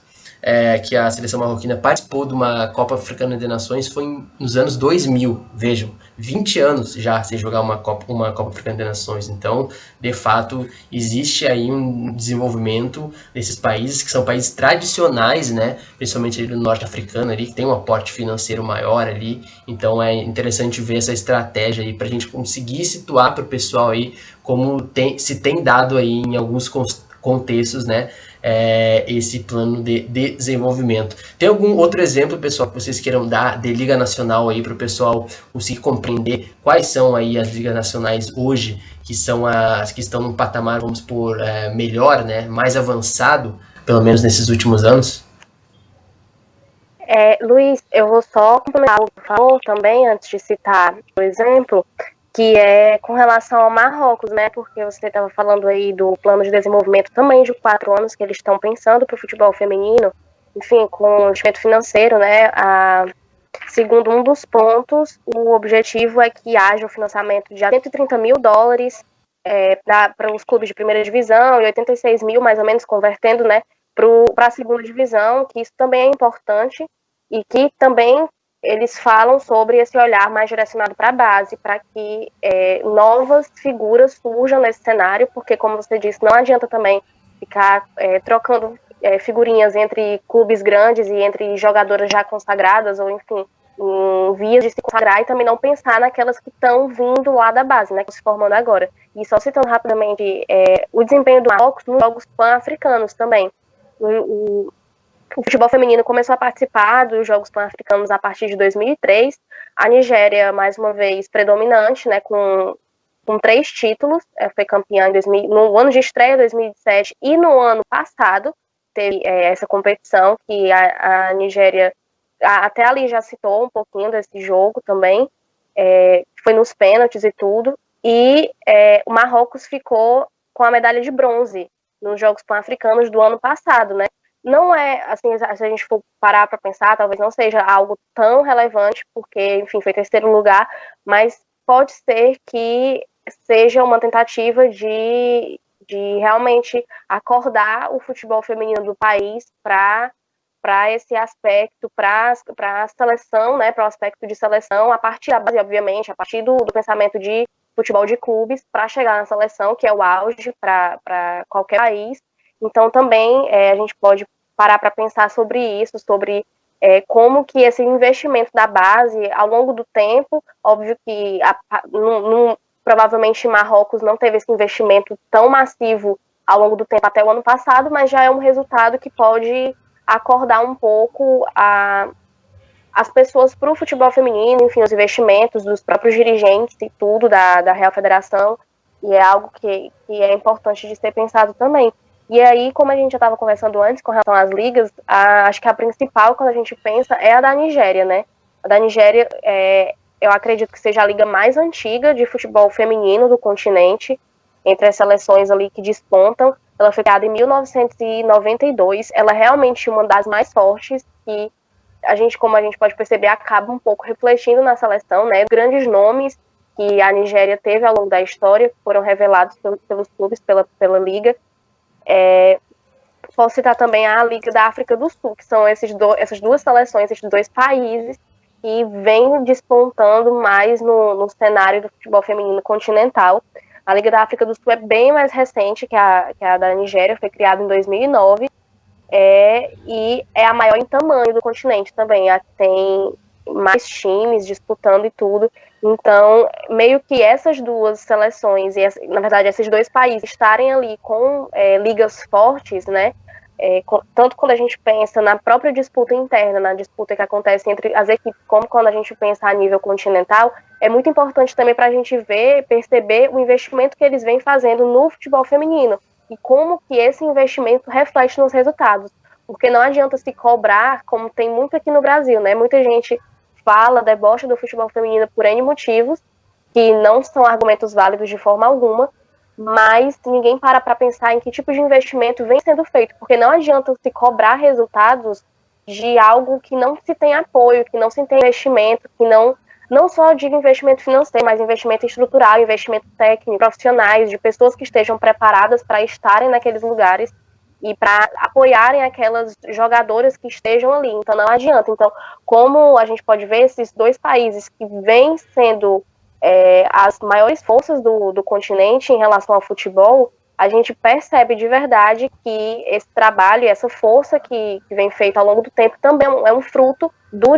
que a seleção marroquina participou de uma Copa Africana de Nações foi nos anos 2000, vejam, 20 anos já sem jogar uma Copa Africana de Nações. Então, de fato, existe aí um desenvolvimento desses países que são países tradicionais, né, principalmente ali do norte africano, ali, que tem um aporte financeiro maior ali. Então, é interessante ver essa estratégia aí para a gente conseguir situar para o pessoal aí como se tem dado aí em alguns contextos, né, esse plano de desenvolvimento. Tem algum outro exemplo, pessoal, que vocês queiram dar de Liga Nacional aí para o pessoal conseguir compreender quais são aí as ligas nacionais hoje, que são as que estão num patamar, vamos supor, melhor, né, mais avançado, pelo menos nesses últimos anos? Luiz, eu vou só complementar o que falou também, antes de citar o exemplo, que é com relação ao Marrocos, né? Porque você estava falando aí do plano de desenvolvimento também de 4 anos que eles estão pensando para o futebol feminino, enfim, com investimento financeiro, né? Segundo um dos pontos, o objetivo é que haja um financiamento de $130 mil para os clubes de primeira divisão e 86 mil, mais ou menos, convertendo, né, para a segunda divisão, que isso também é importante e que também eles falam sobre esse olhar mais direcionado para a base, para que novas figuras surjam nesse cenário, porque, como você disse, não adianta também ficar trocando figurinhas entre clubes grandes e entre jogadoras já consagradas, ou enfim, em vias de se consagrar, e também não pensar naquelas que estão vindo lá da base, né, que estão se formando agora. E só citando rapidamente o desempenho do Marrocos nos Jogos Pan-Africanos também. O futebol feminino começou a participar dos Jogos Pan-Africanos a partir de 2003. A Nigéria, mais uma vez, predominante, né, com 3 títulos. Foi campeã no ano de estreia, 2007, e no ano passado teve essa competição, que a Nigéria, até ali já citou um pouquinho desse jogo também, foi nos pênaltis e tudo. E o Marrocos ficou com a medalha de bronze nos Jogos Pan-Africanos do ano passado, né? Não assim, se a gente for parar para pensar, talvez não seja algo tão relevante, porque, enfim, foi 3º lugar, mas pode ser que seja uma tentativa de realmente acordar o futebol feminino do país para esse aspecto, para a seleção, né, para o aspecto de seleção, a partir da base, obviamente, a partir do pensamento de futebol de clubes, para chegar na seleção, que é o auge para qualquer país. Então, também, a gente pode parar para pensar sobre isso, sobre como que esse investimento da base, ao longo do tempo, óbvio que provavelmente Marrocos não teve esse investimento tão massivo ao longo do tempo até o ano passado, mas já é um resultado que pode acordar um pouco as pessoas para o futebol feminino, enfim, os investimentos dos próprios dirigentes e tudo da Real Federação. E é algo que é importante de ser pensado também. E aí, como a gente já estava conversando antes com relação às ligas, acho que a principal, quando a gente pensa, é a da Nigéria, né? A da Nigéria, eu acredito que seja a liga mais antiga de futebol feminino do continente, entre as seleções ali que despontam. Ela foi criada em 1992, ela é realmente uma das mais fortes, que como a gente pode perceber, acaba um pouco refletindo na seleção, né? Grandes nomes que a Nigéria teve ao longo da história foram revelados pelos clubes, pela liga. Posso citar também a Liga da África do Sul, que são essas duas seleções, esses dois países que vêm despontando mais no cenário do futebol feminino continental. A Liga da África do Sul é bem mais recente que a da Nigéria, foi criada em 2009, e é a maior em tamanho do continente também. Tem mais times disputando e tudo. Então, meio que essas duas seleções, e na verdade esses dois países, estarem ali com ligas fortes, né? Tanto quando a gente pensa na própria disputa interna, na disputa que acontece entre as equipes, como quando a gente pensa a nível continental, é muito importante também para a gente perceber o investimento que eles vêm fazendo no futebol feminino e como que esse investimento reflete nos resultados. Porque não adianta se cobrar, como tem muito aqui no Brasil, né? Muita gente debocha do futebol feminino por N motivos, que não são argumentos válidos de forma alguma, mas ninguém para pensar em que tipo de investimento vem sendo feito, porque não adianta se cobrar resultados de algo que não se tem apoio, que não se tem investimento, que não só de investimento financeiro, mas investimento estrutural, investimento técnico, profissionais, de pessoas que estejam preparadas para estarem naqueles lugares e para apoiarem aquelas jogadoras que estejam ali. Então não adianta. Então, como a gente pode ver, esses dois países que vêm sendo as maiores forças do continente em relação ao futebol, a gente percebe de verdade que esse trabalho, essa força que vem feita ao longo do tempo também é um fruto do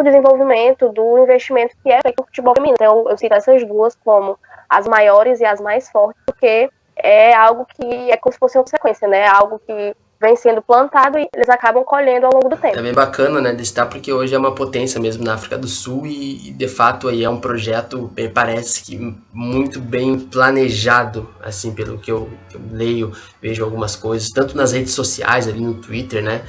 desenvolvimento, do investimento que é feito no futebol feminino. Então eu cito essas duas como as maiores e as mais fortes, porque é algo que é como se fosse uma consequência, né? Algo que vem sendo plantado e eles acabam colhendo ao longo do tempo. É bem bacana, né, destacar, porque hoje é uma potência mesmo na África do Sul e de fato aí é um projeto, parece que muito bem planejado, assim, pelo que eu leio, vejo algumas coisas, tanto nas redes sociais, ali no Twitter, né,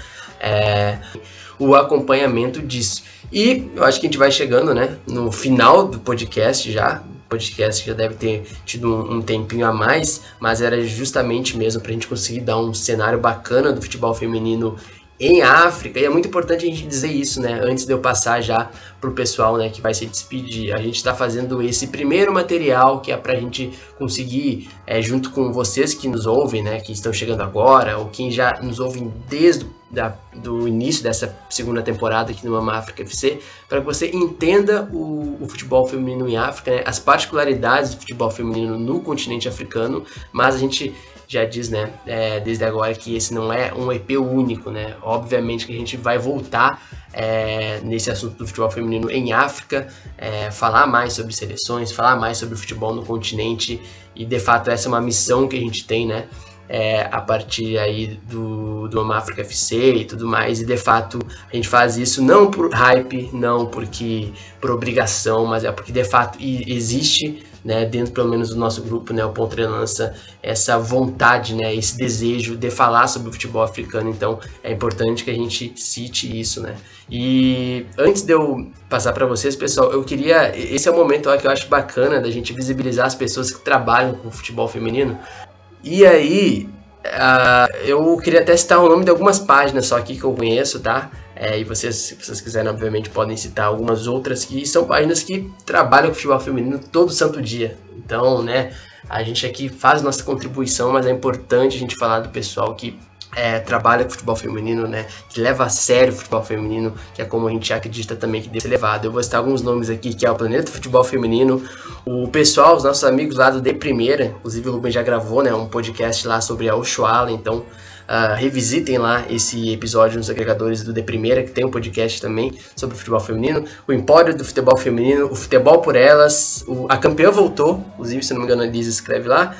o acompanhamento disso. E eu acho que a gente vai chegando, né, no final do podcast já. O podcast já deve ter tido um tempinho a mais, mas era justamente mesmo para a gente conseguir dar um cenário bacana do futebol feminino em África. E é muito importante a gente dizer isso, né, antes de eu passar já pro pessoal, né, que vai se despedir. A gente está fazendo esse primeiro material que é para a gente conseguir, junto com vocês que nos ouvem, né, que estão chegando agora, ou quem já nos ouvem desde do início dessa segunda temporada aqui no Mama África FC, para que você entenda o futebol feminino em África, né, as particularidades do futebol feminino no continente africano, mas a gente já diz, né, desde agora que esse não é um EP único, né, obviamente que a gente vai voltar nesse assunto do futebol feminino em África, falar mais sobre seleções, falar mais sobre o futebol no continente, e de fato essa é uma missão que a gente tem, né, a partir aí do Mama África FC e tudo mais, e de fato a gente faz isso não por hype, não por obrigação, mas é porque de fato existe, né, dentro pelo menos do nosso grupo, né, o Ponta de Lança, essa vontade, né, esse desejo de falar sobre o futebol africano. Então é importante que a gente cite isso, né. E antes de eu passar para vocês, pessoal, eu queria, esse é o momento que eu acho bacana da gente visibilizar as pessoas que trabalham com o futebol feminino. E aí, eu queria até citar o nome de algumas páginas só aqui que eu conheço, tá? E vocês, se vocês quiserem, obviamente, podem citar algumas outras que são páginas que trabalham com futebol feminino todo santo dia. Então, né, a gente aqui faz nossa contribuição, mas é importante a gente falar do pessoal que trabalha com futebol feminino, né, que leva a sério o futebol feminino, que é como a gente acredita também que deve ser levado. Eu vou citar alguns nomes aqui, que é o Planeta Futebol Feminino, o pessoal, os nossos amigos lá do De Primeira, inclusive o Rubem já gravou, né, um podcast lá sobre a Oshuala, então revisitem lá esse episódio nos agregadores do De Primeira, que tem um podcast também sobre o futebol feminino, o Empório do Futebol Feminino, o Futebol por Elas, a Campeã Voltou, inclusive, se não me engano, a Liz escreve lá,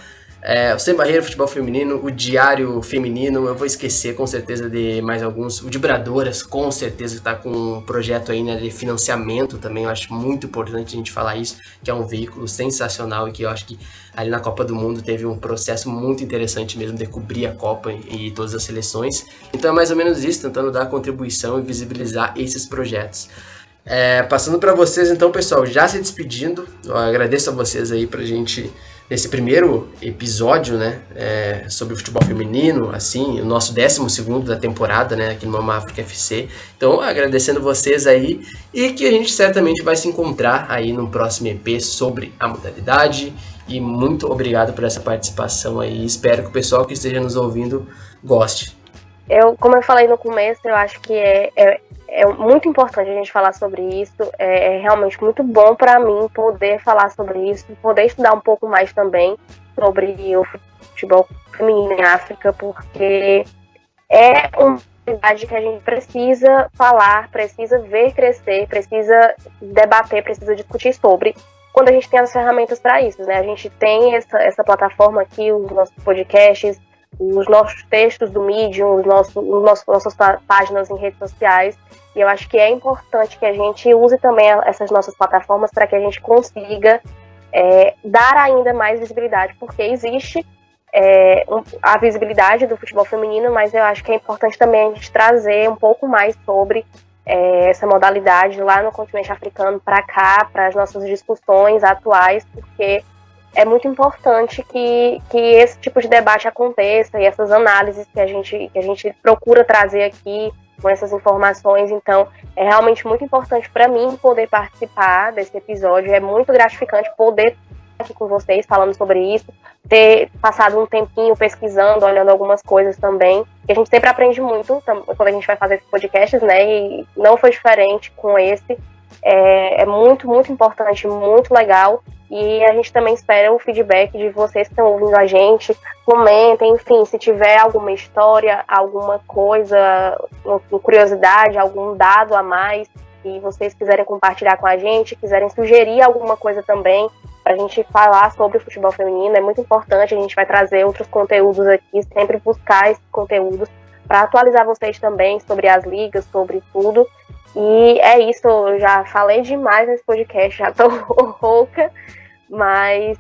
o Sem Barreira Futebol Feminino, o Diário Feminino, eu vou esquecer com certeza de mais alguns, o Vibradoras com certeza está com um projeto aí, né, de financiamento também, eu acho muito importante a gente falar isso, que é um veículo sensacional e que eu acho que ali na Copa do Mundo teve um processo muito interessante mesmo de cobrir a Copa e todas as seleções, então é mais ou menos isso, tentando dar contribuição e visibilizar esses projetos. Passando para vocês então, pessoal, já se despedindo, eu agradeço a vocês aí pra gente nesse primeiro episódio, né, sobre o futebol feminino, assim, o nosso 12º da temporada, né, aqui no Mama África FC. Então, agradecendo vocês aí e que a gente certamente vai se encontrar aí no próximo EP sobre a modalidade. E muito obrigado por essa participação aí. Espero que o pessoal que esteja nos ouvindo goste. Como eu falei no começo, eu acho que é muito importante a gente falar sobre isso, é realmente muito bom para mim poder falar sobre isso, poder estudar um pouco mais também sobre o futebol feminino em África, porque é uma atividade que a gente precisa falar, precisa ver crescer, precisa debater, precisa discutir sobre, quando a gente tem as ferramentas para isso, né? A gente tem essa plataforma aqui, os nossos podcasts, os nossos textos do Medium, nossas páginas em redes sociais, e eu acho que é importante que a gente use também essas nossas plataformas para que a gente consiga dar ainda mais visibilidade, porque existe a visibilidade do futebol feminino, mas eu acho que é importante também a gente trazer um pouco mais sobre essa modalidade lá no continente africano para cá, para as nossas discussões atuais, porque é muito importante que esse tipo de debate aconteça e essas análises que a gente procura trazer aqui com essas informações. Então, é realmente muito importante para mim poder participar desse episódio. É muito gratificante poder estar aqui com vocês falando sobre isso, ter passado um tempinho pesquisando, olhando algumas coisas também. E a gente sempre aprende muito quando a gente vai fazer esses podcasts, né? E não foi diferente com esse. É muito, muito importante, muito legal. E a gente também espera o feedback de vocês que estão ouvindo a gente. Comentem, enfim, se tiver alguma história, alguma coisa, uma curiosidade, algum dado a mais que vocês quiserem compartilhar com a gente, quiserem sugerir alguma coisa também para a gente falar sobre o futebol feminino, é muito importante. A gente vai trazer outros conteúdos aqui, sempre buscar esses conteúdos para atualizar vocês também sobre as ligas, sobre tudo. E é isso, eu já falei demais nesse podcast, já tô rouca, mas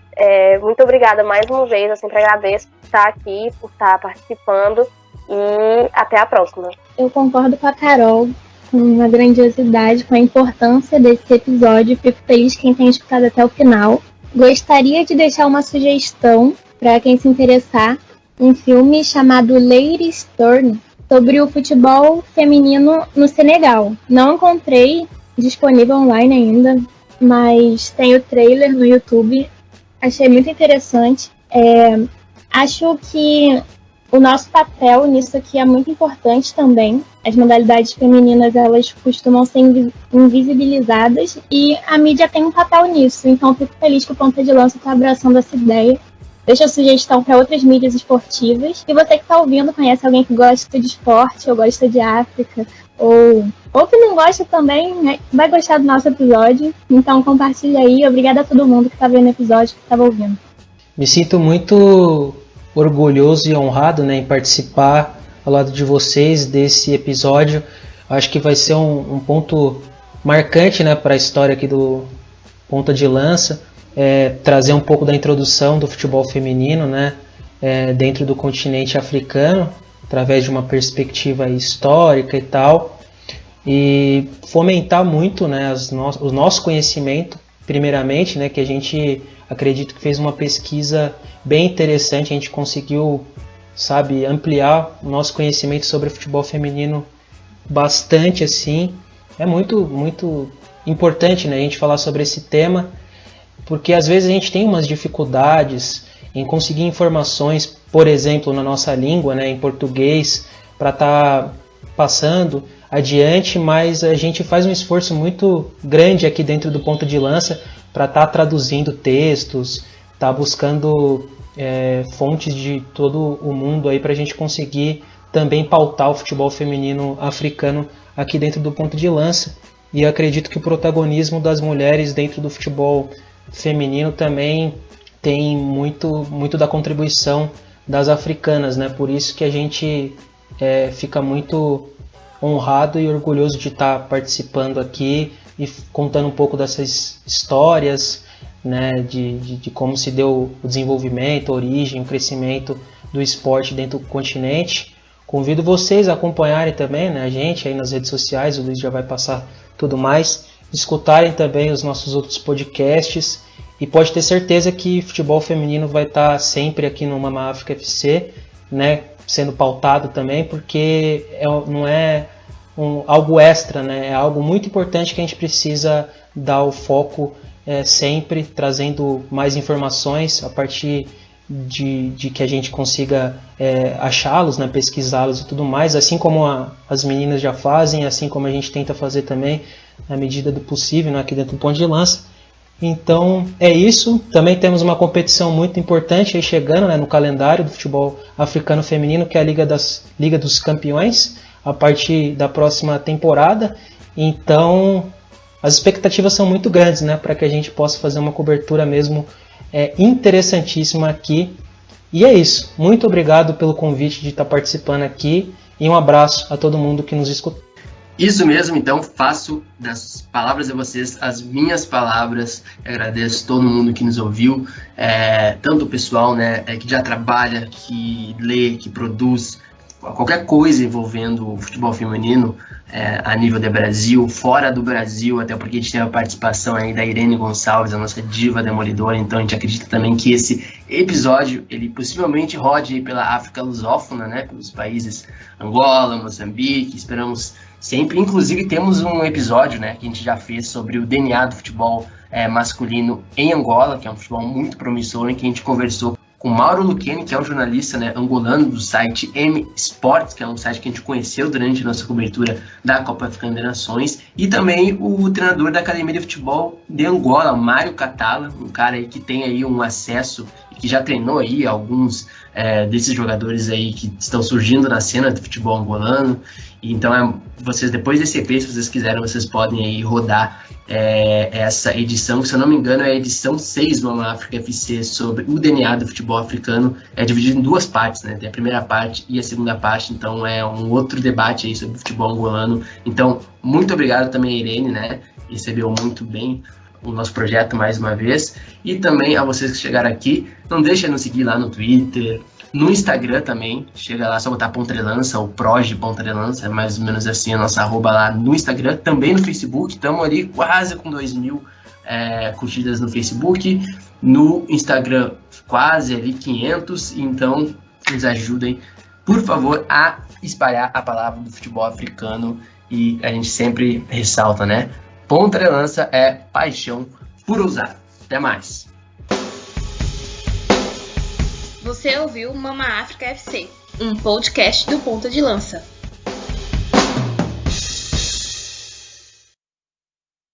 muito obrigada mais uma vez, eu sempre agradeço por estar aqui, por estar participando, e até a próxima. Eu concordo com a Carol, com a grandiosidade, com a importância desse episódio, fico feliz quem tem escutado até o final. Gostaria de deixar uma sugestão para quem se interessar, um filme chamado Ladies Turn, sobre o futebol feminino no Senegal. Não encontrei disponível online ainda, mas tem o trailer no YouTube. Achei muito interessante. Acho que o nosso papel nisso aqui é muito importante também. As modalidades femininas, elas costumam ser invisibilizadas e a mídia tem um papel nisso. Então, fico feliz que o Ponta de Lança está abraçando essa ideia. Deixa a sugestão para outras mídias esportivas. E você que está ouvindo, conhece alguém que gosta de esporte ou gosta de África, ou que não gosta também, né, vai gostar do nosso episódio. Então compartilha aí. Obrigada a todo mundo que está vendo o episódio, que estava ouvindo. Me sinto muito orgulhoso e honrado, né, em participar ao lado de vocês desse episódio. Acho que vai ser um ponto marcante, né, para a história aqui do Ponta de Lança. Trazer um pouco da introdução do futebol feminino, né, dentro do continente africano, através de uma perspectiva histórica e tal, e fomentar muito, né, o nosso conhecimento, primeiramente, né, que a gente acredito que fez uma pesquisa bem interessante, a gente conseguiu, sabe, ampliar o nosso conhecimento sobre o futebol feminino bastante, assim. É muito, muito importante, né, a gente falar sobre esse tema, porque às vezes a gente tem umas dificuldades em conseguir informações, por exemplo, na nossa língua, né, em português, para estar passando adiante, mas a gente faz um esforço muito grande aqui dentro do Ponta de Lança para estar traduzindo textos, estar buscando fontes de todo o mundo aí para a gente conseguir também pautar o futebol feminino africano aqui dentro do Ponta de Lança. E eu acredito que o protagonismo das mulheres dentro do futebol feminino também tem muito da contribuição das africanas, né? Por isso que a gente fica muito honrado e orgulhoso de estar participando aqui e contando um pouco dessas histórias, né? De como se deu o desenvolvimento, a origem, o crescimento do esporte dentro do continente. Convido vocês a acompanharem também, né, a gente aí nas redes sociais, o Luiz já vai passar tudo mais, escutarem também os nossos outros podcasts, e pode ter certeza que futebol feminino vai estar sempre aqui no Mama África FC, né, sendo pautado também, porque não é algo extra, né, é algo muito importante que a gente precisa dar o foco sempre, trazendo mais informações a partir de que a gente consiga achá-los, né, pesquisá-los e tudo mais, assim como as meninas já fazem, assim como a gente tenta fazer também na medida do possível, né, aqui dentro do Ponto de Lança. Então é isso. Também temos uma competição muito importante aí chegando, né, no calendário do futebol africano feminino, que é a Liga dos Campeões, a partir da próxima temporada. Então as expectativas são muito grandes, né, para que a gente possa fazer uma cobertura mesmo interessantíssima aqui. E é isso. Muito obrigado pelo convite de estar participando aqui e um abraço a todo mundo que nos escutou. Isso mesmo, então faço das palavras de vocês as minhas palavras. Agradeço todo mundo que nos ouviu, tanto o pessoal, né, que já trabalha, que lê, que produz qualquer coisa envolvendo o futebol feminino a nível do Brasil, fora do Brasil, até porque a gente tem a participação aí da Irene Gonçalves, a nossa diva demolidora. Então a gente acredita também que esse episódio, ele possivelmente rode aí pela África lusófona, né, pelos países Angola, Moçambique, esperamos sempre. Inclusive temos um episódio, né, que a gente já fez sobre o DNA do futebol masculino em Angola, que é um futebol muito promissor, em que a gente conversou com Mauro Luqueni, que é um jornalista, né, angolano do site M Sports, que é um site que a gente conheceu durante a nossa cobertura da Copa Africana de Nações, e também o treinador da Academia de Futebol de Angola, Mário Catala, um cara aí que tem aí um acesso e que já treinou aí alguns desses jogadores aí que estão surgindo na cena do futebol angolano. Então, vocês, depois desse EP, se vocês quiserem, vocês podem aí rodar essa edição, que, se eu não me engano, é a edição 6 do Mama África FC, sobre o DNA do futebol africano. É dividido em duas partes, né? Tem a primeira parte e a segunda parte, então é um outro debate aí sobre o futebol angolano. Então, muito obrigado também a Irene, né? Recebeu muito bem o nosso projeto mais uma vez. E também a vocês que chegaram aqui, não deixem de nos seguir lá no Twitter, no Instagram também, chega lá, só botar Ponta de Lança, ou Proj Ponta de Lança, é mais ou menos assim a nossa arroba lá no Instagram, também no Facebook, estamos ali quase com 2.000 curtidas no Facebook, no Instagram quase ali 500, então nos ajudem, por favor, a espalhar a palavra do futebol africano, e a gente sempre ressalta, né? Ponta de Lança é paixão por usar. Até mais. Você ouviu Mama África FC, um podcast do Ponta de Lança.